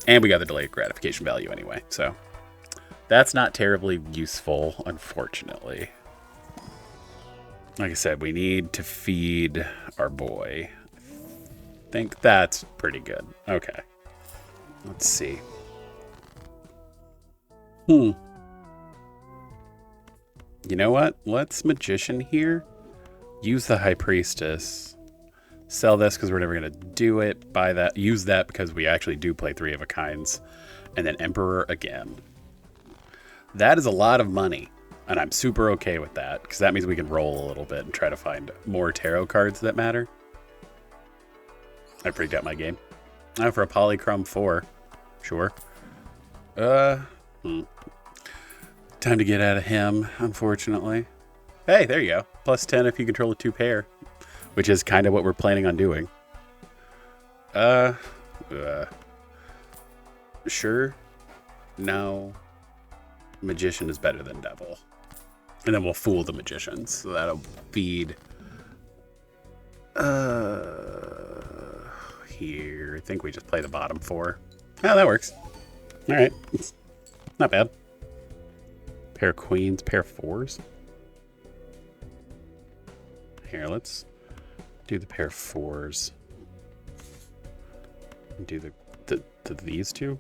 A: And we got the delayed gratification value anyway, so that's not terribly useful, unfortunately. Like I said, we need to feed our boy. I think that's pretty good. Okay. Let's see. You know what? Let's Magician here. Use the High Priestess. Sell this because we're never going to do it. Buy that. Use that because we actually do play 3 of a kinds. And then Emperor again. That is a lot of money. And I'm super okay with that because that means we can roll a little bit and try to find more tarot cards that matter. I freaked out my game. Oh, for a Polychrome 4. Sure. Time to get out of him, unfortunately. Hey, there you go. Plus 10 if you control a 2 pair. Which is kind of what we're planning on doing. Sure. No. Magician is better than Devil. And then we'll fool the magicians. So that'll feed... Here. I think we just play the bottom 4. Oh, that works. Alright. Not bad. Pair of queens, pair of 4s. Here, let's do the pair of 4s. Do these two?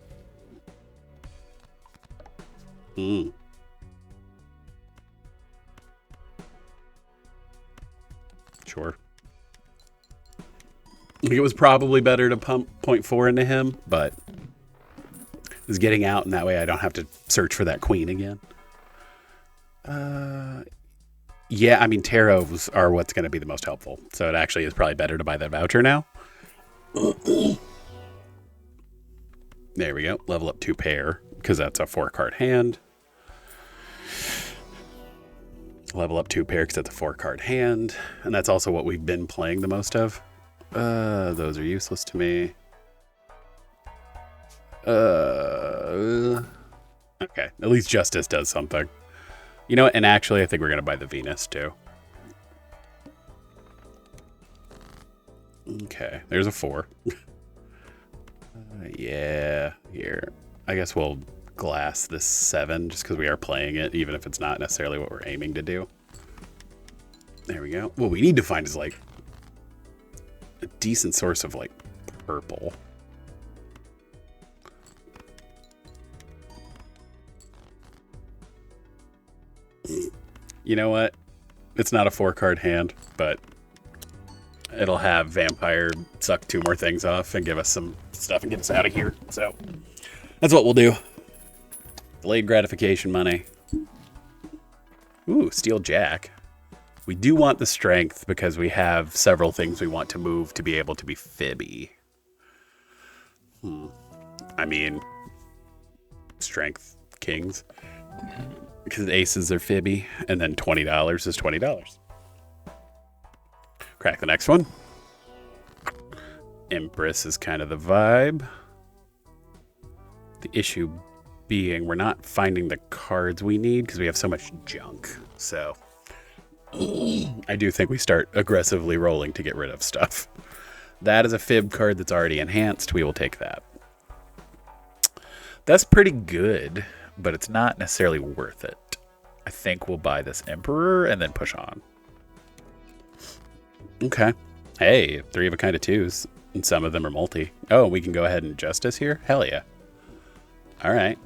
A: Sure. I think it was probably better to pump 0.4 into him, but it's getting out, and that way I don't have to search for that queen again. Yeah, I mean, tarots are what's going to be the most helpful. So it actually is probably better to buy that voucher now. There we go. Level up 2 pair, because that's a 4-card hand. Level up 2 pair, because that's a 4-card hand. And that's also what we've been playing the most of. Those are useless to me. Okay, at least Justice does something. You know what? And actually, I think we're going to buy the Venus, too. Okay, there's a 4. Yeah, here. I guess we'll glass this 7 just because we are playing it, even if it's not necessarily what we're aiming to do. There we go. What we need to find is, like, a decent source of, like, purple. You know what? It's not a 4-card hand, but it'll have Vampire suck 2 more things off and give us some stuff and get us out of here. So that's what we'll do. Delayed gratification money. Ooh, Steel Jack. We do want the strength because we have several things we want to move to be able to be fibby. I mean, strength kings. Because aces are fibby, and then $20 is $20. Crack the next one. Empress is kind of the vibe. The issue being we're not finding the cards we need because we have so much junk. So I do think we start aggressively rolling to get rid of stuff. That is a fib card that's already enhanced. We will take that. That's pretty good, but it's not necessarily worth it. I think we'll buy this Emperor and then push on. Okay. Hey, 3 of a kind of 2s, and some of them are multi. Oh, we can go ahead and Justice here? Hell yeah. All right.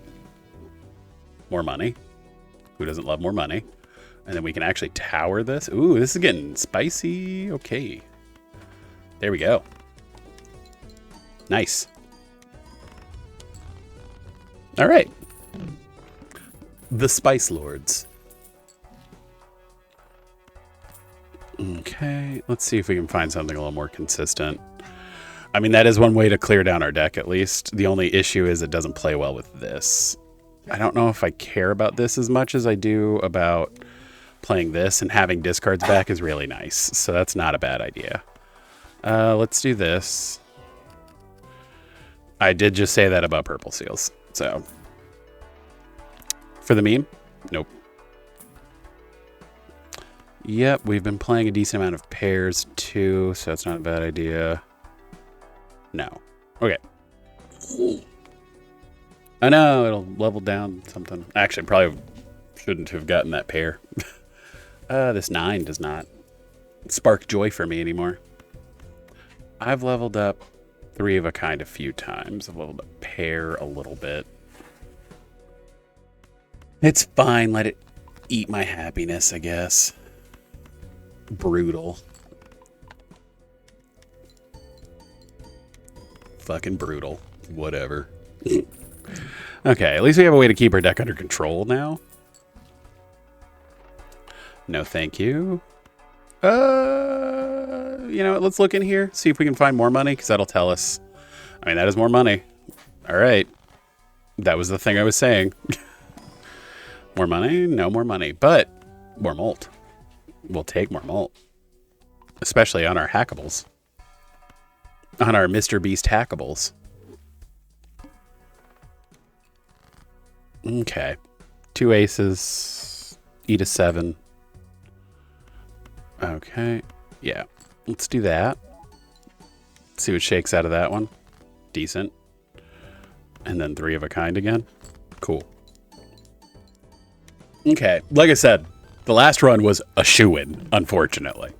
A: More money. Who doesn't love more money? And then we can actually tower this. Ooh, this is getting spicy. Okay. There we go. Nice. All right. The Spice Lords. Okay, let's see if we can find something a little more consistent. I mean, that is one way to clear down our deck, at least. The only issue is it doesn't play well with this. I don't know if I care about this as much as I do about playing this, and having discards back is really nice. So that's not a bad idea. Let's do this. I did just say that about purple seals, so... For the meme? Nope. Yep, we've been playing a decent amount of pairs too, so that's not a bad idea. No. Okay. I know, it'll level down something. Actually, probably shouldn't have gotten that pair. This 9 does not spark joy for me anymore. I've leveled up 3 of a kind a few times. I've leveled up pair a little bit. It's fine. Let it eat my happiness, I guess. Brutal. Fucking brutal. Whatever. Okay, at least we have a way to keep our deck under control now. No, thank you. You know what? Let's look in here. See if we can find more money, because that'll tell us. I mean, that is more money. All right. That was the thing I was saying. More money? No more money. But more mult. We'll take more mult. Especially on our hackables. On our Mr. Beast hackables. Okay. 2 aces. Eat a 7. Okay. Yeah. Let's do that. See what shakes out of that one. Decent. And then 3 of a kind again. Cool. Okay, like I said, the last run was a shoo-in, unfortunately.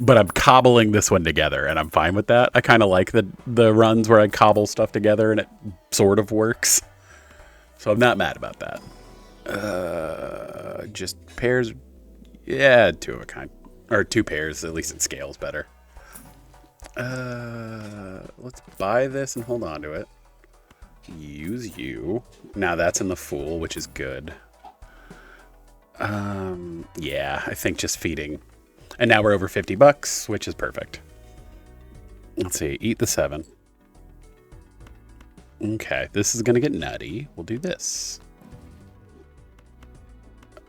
A: But I'm cobbling this one together, and I'm fine with that. I kind of like the runs where I cobble stuff together, and it sort of works. So I'm not mad about that. Just pairs. Yeah, two of a kind. Or two pairs, at least it scales better. Let's buy this and hold on to it. Use you. Now that's in the Fool, which is good. Yeah, I think just feeding. And now we're over $50, which is perfect. Let's see, eat the 7. Okay, this is gonna get nutty. We'll do this.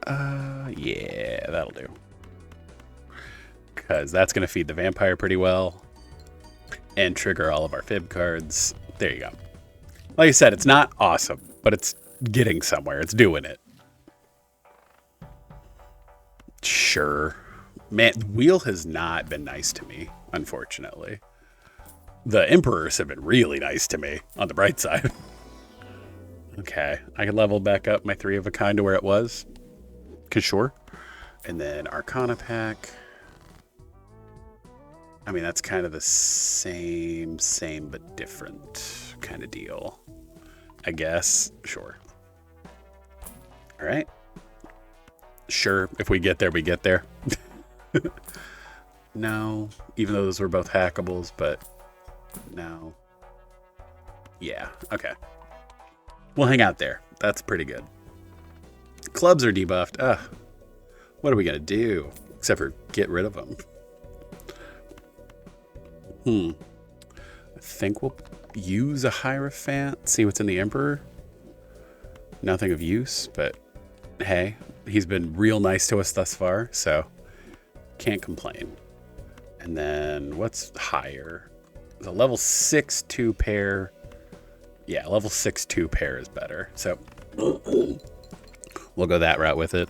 A: Yeah, that'll do. Because that's gonna feed the vampire pretty well. And trigger all of our fib cards. There you go. Like I said, it's not awesome, but it's getting somewhere. It's doing it. Sure. Man, the wheel has not been nice to me, unfortunately. The Emperors have been really nice to me, on the bright side. Okay, I can level back up my 3 of a kind to where it was. Cause sure. And then Arcana pack. I mean, that's kind of the same but different kind of deal. I guess. Sure. All right. Sure, if we get there, we get there. No, even though those were both hackables, but no. Yeah, okay. We'll hang out there. That's pretty good. Clubs are debuffed. Ugh. What are we going to do? Except for get rid of them. I think we'll use a Hierophant. See what's in the Emperor. Nothing of use, but hey, he's been real nice to us thus far, so can't complain. And then what's higher? The level 6 2 pair. Yeah, level 6 2 pair is better. So we'll go that route with it.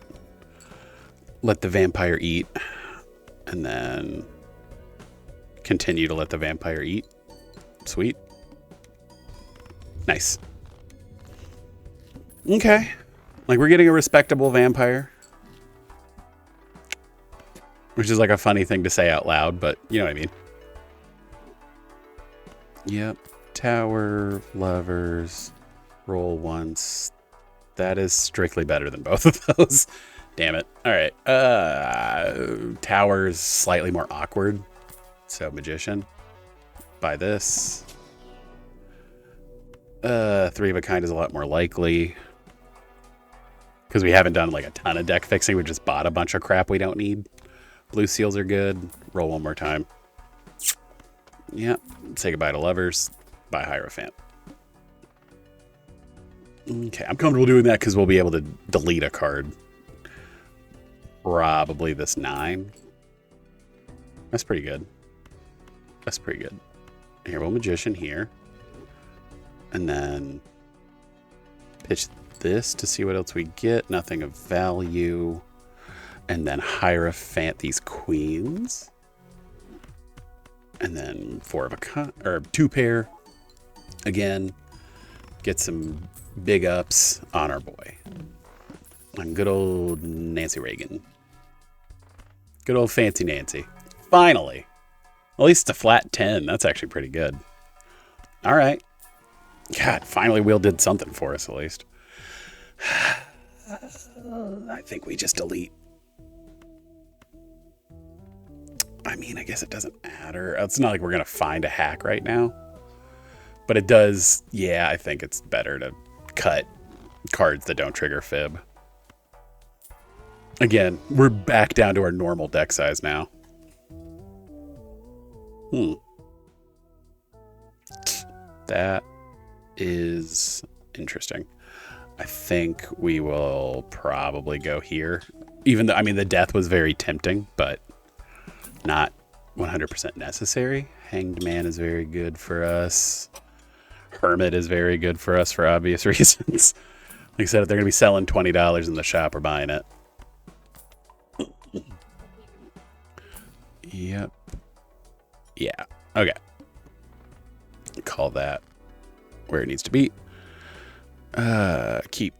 A: Let the vampire eat. And then continue to let the vampire eat. Sweet. Nice. Okay. Like, we're getting a respectable vampire. Which is like a funny thing to say out loud, but you know what I mean. Yep. Tower, lovers, roll once. That is strictly better than both of those. Damn it. All right. Tower's slightly more awkward. So magician. Buy this. 3 of a kind is a lot more likely. Because we haven't done like a ton of deck fixing. We just bought a bunch of crap we don't need. Blue seals are good. Roll one more time. Yep. Say goodbye to lovers. Buy Hierophant. Okay, I'm comfortable doing that because we'll be able to delete a card. Probably this 9. That's pretty good. That's pretty good. Here, we'll magician here. And then pitch this to see what else we get. Nothing of value. And then Hierophant these queens. And then 4 of a kind, or 2 pair. Again, get some big ups on our boy. On good old Nancy Reagan. Good old Fancy Nancy. Finally. At least it's a flat 10. That's actually pretty good. All right. God, finally Wheel did something for us at least. I think we just delete. I mean, I guess it doesn't matter. It's not like we're going to find a hack right now. But it does, yeah, I think it's better to cut cards that don't trigger fib. Again, we're back down to our normal deck size now. That is interesting. I think we will probably go here. Even though, I mean, the death was very tempting, but not 100% necessary. Hanged Man is very good for us. Hermit is very good for us for obvious reasons. Like I said, if they're going to be selling $20 in the shop, we're buying it. Yep. Yeah. Okay. Call that where it needs to be. Keep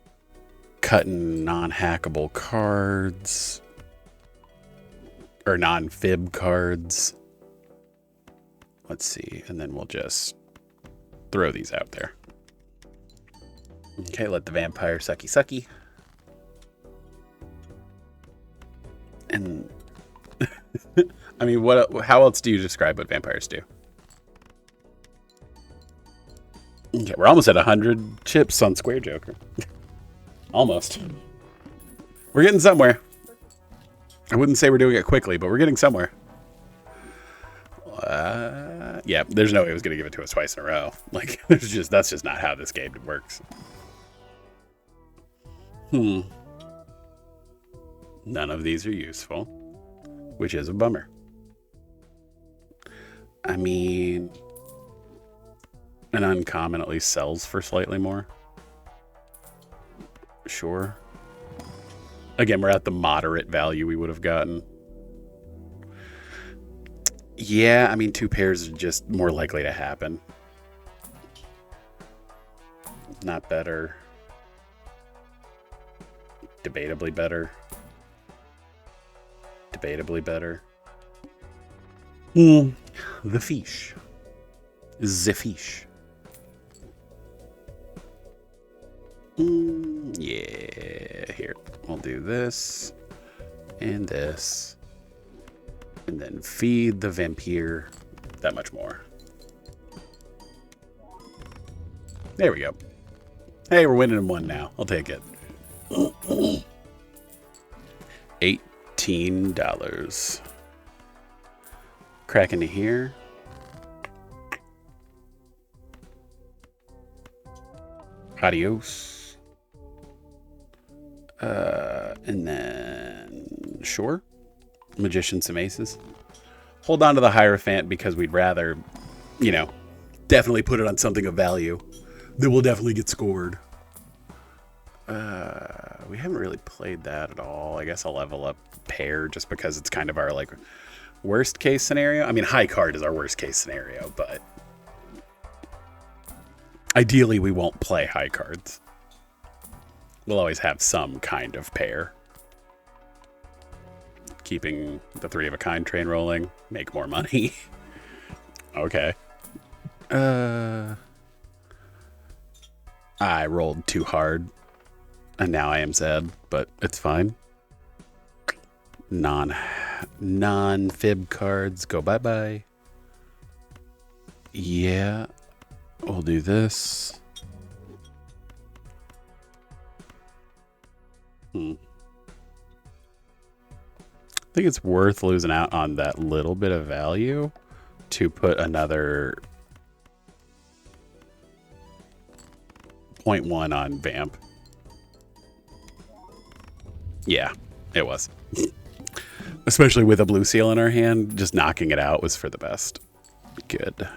A: cutting non-hackable cards. or non-fib cards. Let's see, and then we'll just throw these out there. Okay, let the vampire sucky sucky. And I mean, how else do you describe what vampires do? Okay, we're almost at 100 chips on Square Joker. Almost. We're getting somewhere. I wouldn't say we're doing it quickly, but we're getting somewhere. Yeah, there's no way it was going to give it to us twice in a row. Like, that's just not how this game works. None of these are useful, which is a bummer. I mean, an uncommon at least sells for slightly more. Sure. Again, we're at the moderate value we would have gotten. Yeah, I mean, 2 pairs are just more likely to happen. Not better. Debatably better. Debatably better. The fish. The fish. Yeah, here. We'll do this. And this. And then feed the vampire that much more. There we go. Hey, we're winning in 1 now. I'll take it. $18. Crack into here. Adios. And then sure. Magician, some aces. Hold on to the Hierophant because we'd rather, you know, definitely put it on something of value that will definitely get scored. We haven't really played that at all. I guess I'll level up pair just because it's kind of our like worst case scenario. I mean, high card is our worst case scenario, but ideally we won't play high cards. We'll always have some kind of pair. Keeping the 3 of a kind train rolling, make more money. Okay. I rolled too hard, and now I am sad, but it's fine. Non-fib cards go bye-bye. Yeah, we'll do this. I think it's worth losing out on that little bit of value to put another 0.1 on Vamp. Yeah, it was. Especially with a blue seal in our hand, just knocking it out was for the best. Good.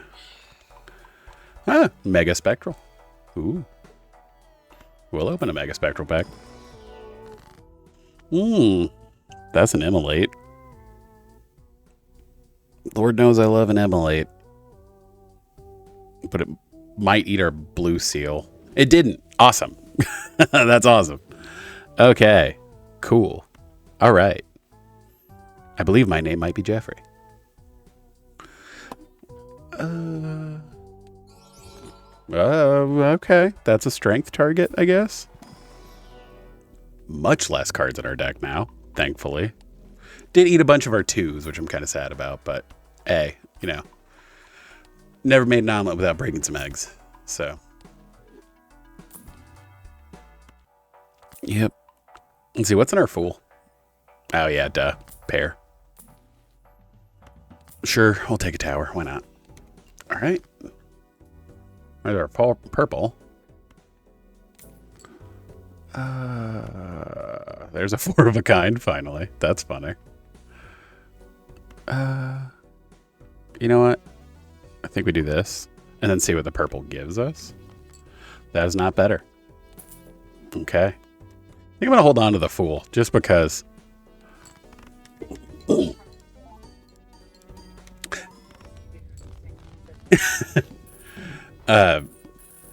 A: Ah, Mega Spectral. Ooh. We'll open a Mega Spectral pack. That's an immolate. Lord knows I love an immolate. But it might eat our blue seal. It didn't. Awesome. That's awesome. Okay. Cool. All right. I believe my name might be Jeffrey. Okay. That's a strength target, I guess. Much less cards in our deck now, thankfully. Did eat a bunch of our 2s, which I'm kind of sad about, but hey, you know, never made an omelet without breaking some eggs. So, yep. Let's see, what's in our fool? Oh yeah, duh. Pair. Sure, I'll take a tower. Why not? All right. There's our purple. There's a 4 of a kind, finally. That's funny. You know what? I think we do this and then see what the purple gives us. That is not better. Okay. I think I'm going to hold on to the fool just because.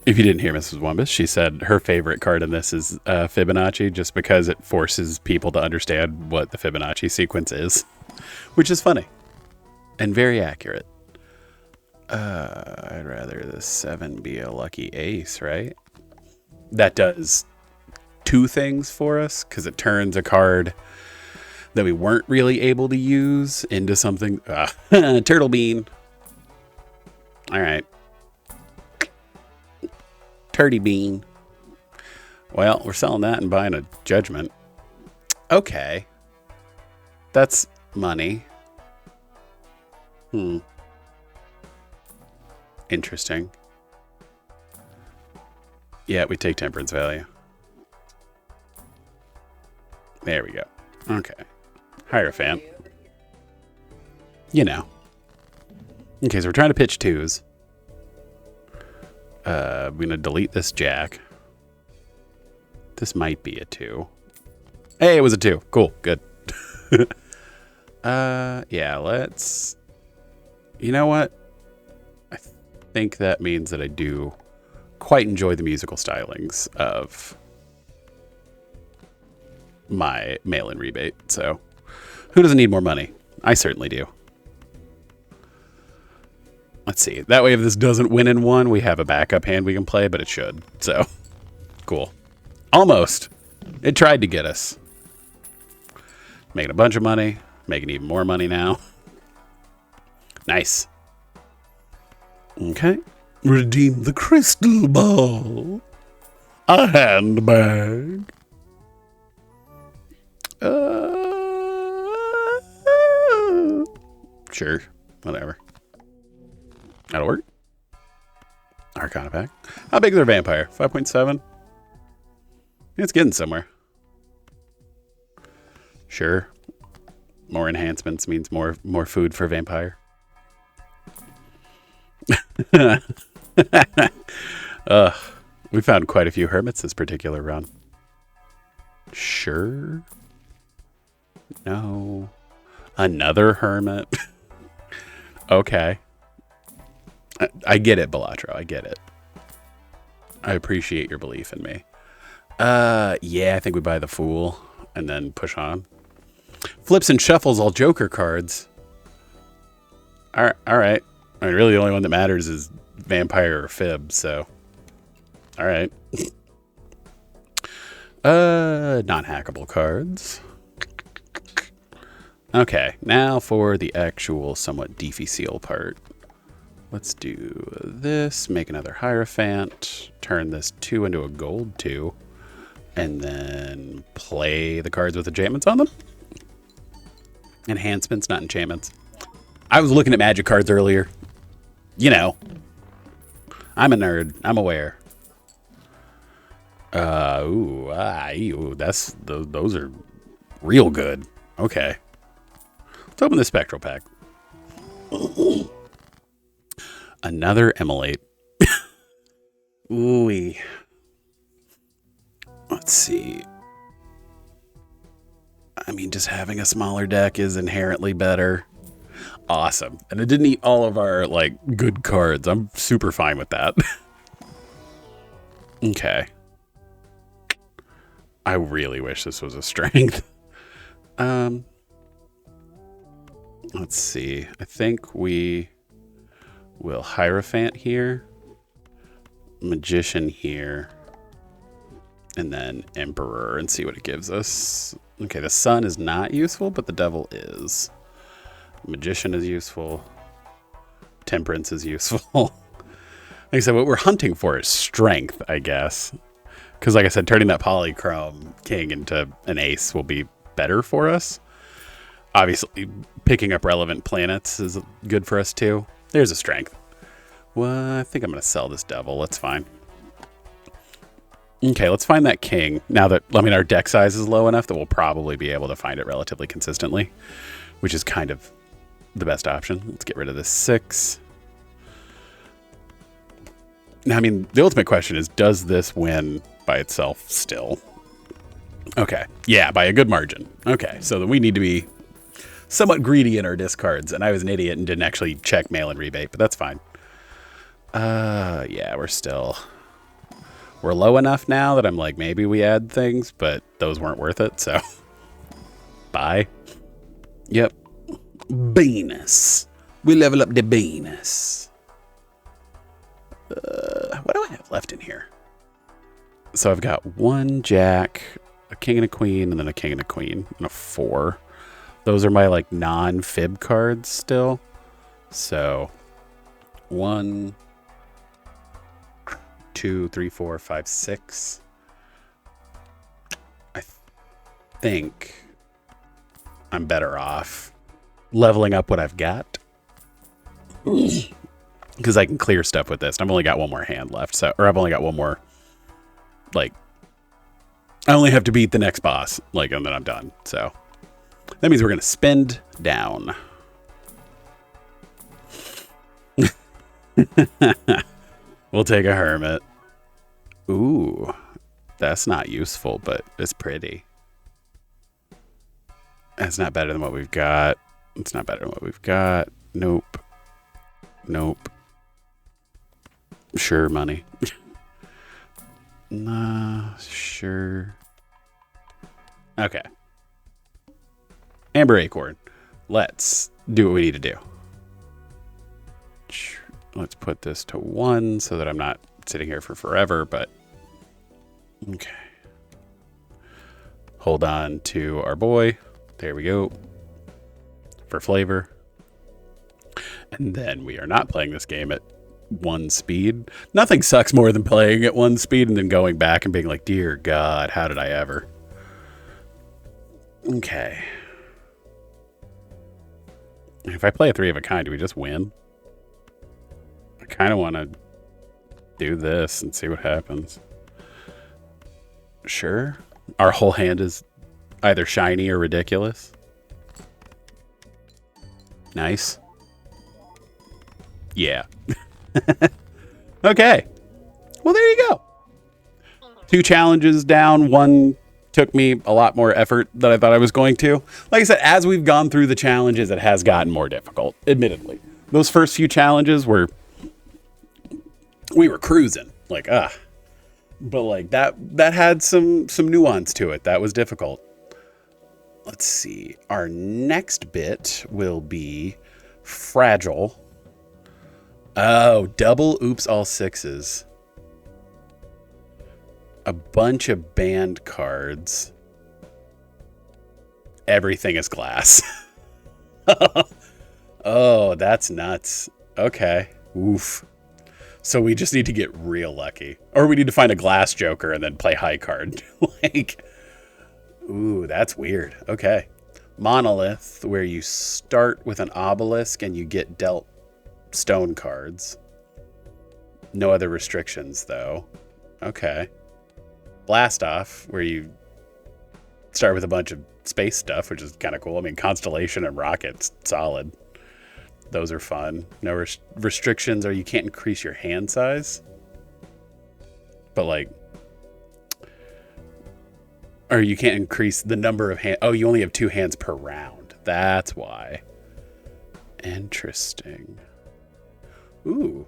A: If you didn't hear Mrs. Wumbus, she said her favorite card in this is Fibonacci just because it forces people to understand what the Fibonacci sequence is. which is funny and very accurate. I'd rather the 7 be a lucky ace, right? That does two things for us, because it turns a card that we weren't really able to use into something. Turtle bean. All right. Turdy bean. Well, we're selling that and buying a judgment. Okay. That's money. Interesting. Yeah, we take temperance value. There we go. Okay. Hierophant. You know. Okay, so we're trying to pitch twos. We're going to delete this jack. This might be a 2. Hey, it was a 2. Cool. Good. Yeah, let's... You know what? I think that means that I do quite enjoy the musical stylings of my mail-in rebate. So, who doesn't need more money? I certainly do. Let's see. That way, if this doesn't win in one, we have a backup hand we can play, but it should. So, cool. Almost. It tried to get us. Making a bunch of money. Making even more money now. Nice. Okay. Redeem the crystal ball. A handbag. Sure. Whatever. That'll work. Arcana pack. How big is our vampire? 5.7? It's getting somewhere. Sure. More enhancements means more food for vampire. We found quite a few hermits this particular run. Sure. No. Another hermit. Okay. I get it, Balatro. I get it. I appreciate your belief in me. Yeah, I think we buy the Fool and then push on. Flips and shuffles all Joker cards. All right. I mean, really, the only one that matters is Vampire or Fib, so. All right. Non-hackable cards. Okay, now for the actual somewhat difficile part. Let's do this, make another Hierophant, turn this 2 into a gold 2, and then play the cards with enchantments on them. Enhancements, not enchantments. I was looking at magic cards earlier. You know. I'm a nerd. I'm aware. Those are real good. Okay. Let's open the Spectral pack. Another Immolate. Ooh-wee. Let's see. I mean, just having a smaller deck is inherently better. Awesome. And it didn't eat all of our, like, good cards. I'm super fine with that. Okay. I really wish this was a strength. Let's see. I think we will Hierophant here, Magician here, and then Emperor and see what it gives us. Okay, the Sun is not useful, but the Devil is. Magician is useful. Temperance is useful. Like I said, what we're hunting for is strength, I guess. Because like I said, turning that Polychrome King into an ace will be better for us. Obviously, picking up relevant planets is good for us too. There's a strength. Well, I think I'm going to sell this Devil. That's fine. Okay, let's find that King. Now that, I mean, our deck size is low enough that we'll probably be able to find it relatively consistently, which is kind of the best option. Let's get rid of this 6. Now, I mean, the ultimate question is, does this win by itself still? Okay. Yeah, by a good margin. Okay, so then we need to be somewhat greedy in our discards, and I was an idiot and didn't actually check mail-in rebate, but that's fine. Yeah, we're low enough now that I'm like, maybe we add things, but those weren't worth it, so. Bye. Yep. Venus. We level up the Venus. What do I have left in here? So I've got 1 jack, a king and a queen, and then a king and a queen, and a 4. Those are my like non-fib cards still. So 1, 2, 3, 4, 5, 6. I think I'm better off leveling up what I've got. Because I can clear stuff with this. I've only got 1 more hand left. So, or I've only got 1 more, like, I only have to beat the next boss, like, and then I'm done. So that means we're going to spend down. We'll take a hermit. Ooh, that's not useful, but it's pretty. That's not better than what we've got. It's not better than what we've got. Nope. Nope. Sure, money. Nah, sure. Okay. Amber Acorn. Let's do what we need to do. Let's put this to 1 so that I'm not sitting here for forever, but okay. Hold on to our boy. There we go. For flavor. And then we are not playing this game at 1 speed. Nothing sucks more than playing at 1 speed and then going back and being like, dear God, how did I ever? Okay. If I play a 3 of a kind, do we just win? I kind of want to do this and see what happens. Sure. Our whole hand is either shiny or ridiculous. Nice. Yeah. Okay. Well, there you go. 2 challenges down. 1 took me a lot more effort than I thought I was going to. Like I said, as we've gone through the challenges, it has gotten more difficult, admittedly. Those first few challenges we were cruising. Like, but like that had some nuance to it. That was difficult. Let's see. Our next bit will be fragile. Oh, double oops all 6s. A bunch of banned cards. Everything is glass. Oh, that's nuts. Okay. Oof. So we just need to get real lucky. Or we need to find a glass joker and then play high card. Like, ooh, that's weird. Okay. Monolith, where you start with an obelisk and you get dealt stone cards. No other restrictions, though. Okay. Blast Off, where you start with a bunch of space stuff, which is kind of cool. I mean, Constellation and Rocket's solid. Those are fun. No restrictions, or you can't increase your hand size. But like, or you can't increase the number of hands. Oh, you only have 2 hands per round. That's why. Interesting. Ooh,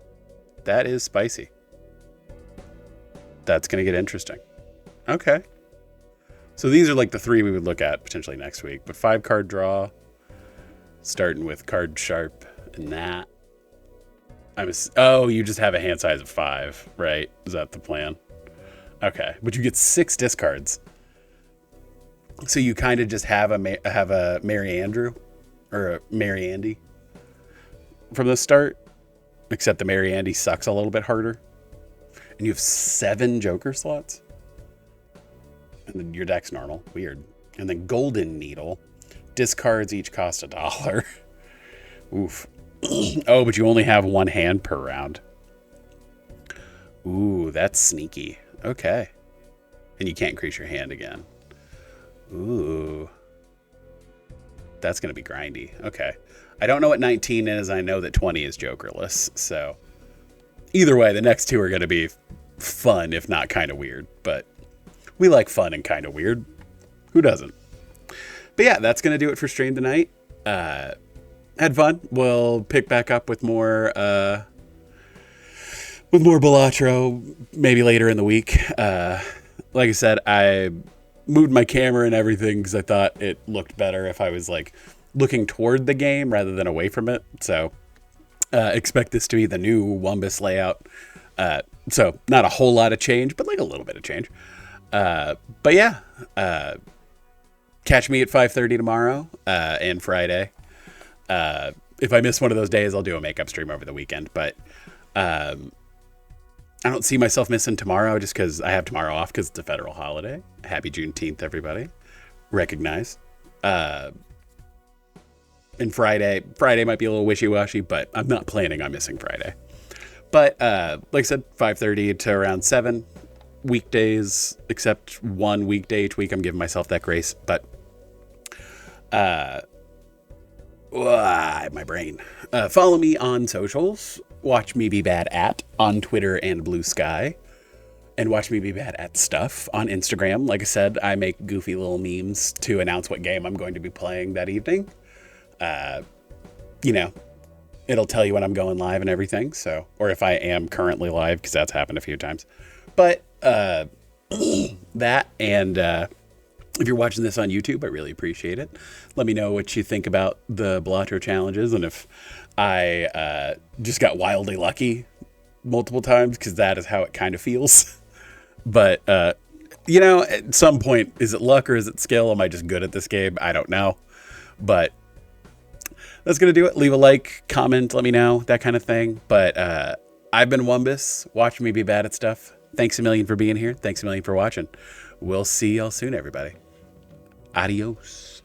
A: that is spicy. That's going to get interesting. Okay. So these are like the 3 we would look at potentially next week. But 5 card draw, starting with card sharp and that. Oh, you just have a hand size of 5, right? Is that the plan? Okay, but you get 6 discards. So you kind of just have a Mary Andrew or a Mary Andy from the start, except the Mary Andy sucks a little bit harder. And you have 7 Joker slots. And then your deck's normal. Weird. And then Golden Needle. Discards each cost $1. Oof. Oh, but you only have 1 hand per round. Ooh, that's sneaky. Okay. And you can't increase your hand again. Ooh. That's going to be grindy. Okay. I don't know what 19 is. I know that 20 is jokerless. So either way, the next 2 are going to be fun, if not kind of weird. But we like fun and kind of weird. Who doesn't? But yeah, that's going to do it for stream tonight. Had fun. We'll pick back up with more Balatro maybe later in the week. Like I said, I moved my camera and everything because I thought it looked better if I was like looking toward the game rather than away from it. So expect this to be the new Wumbus layout. So not a whole lot of change, but like a little bit of change. But yeah, catch me at 5:30 tomorrow and Friday. If I miss one of those days, I'll do a makeup stream over the weekend. But I don't see myself missing tomorrow just because I have tomorrow off because it's a federal holiday. Happy Juneteenth, everybody. Recognize. And Friday might be a little wishy-washy, but I'm not planning on missing Friday. But like I said, 5:30 to around 7 weekdays, except one weekday each week. I'm giving myself that grace. But my brain. Follow me on socials. Watch me be bad at on Twitter and Bluesky. And watch me be bad at stuff on Instagram. Like I said, I make goofy little memes to announce what game I'm going to be playing that evening. It'll tell you when I'm going live and everything. So, or if I am currently live, because that's happened a few times. But that, and if you're watching this on YouTube, I really appreciate it. Let me know what you think about the Balatro challenges, and if I just got wildly lucky multiple times, because that is how it kind of feels. But, at some point, is it luck or is it skill? Am I just good at this game? I don't know. But that's going to do it. Leave a like, comment, let me know, that kind of thing. But I've been Wumbus. Watch me be bad at stuff. Thanks a million for being here. Thanks a million for watching. We'll see y'all soon, everybody. Adios.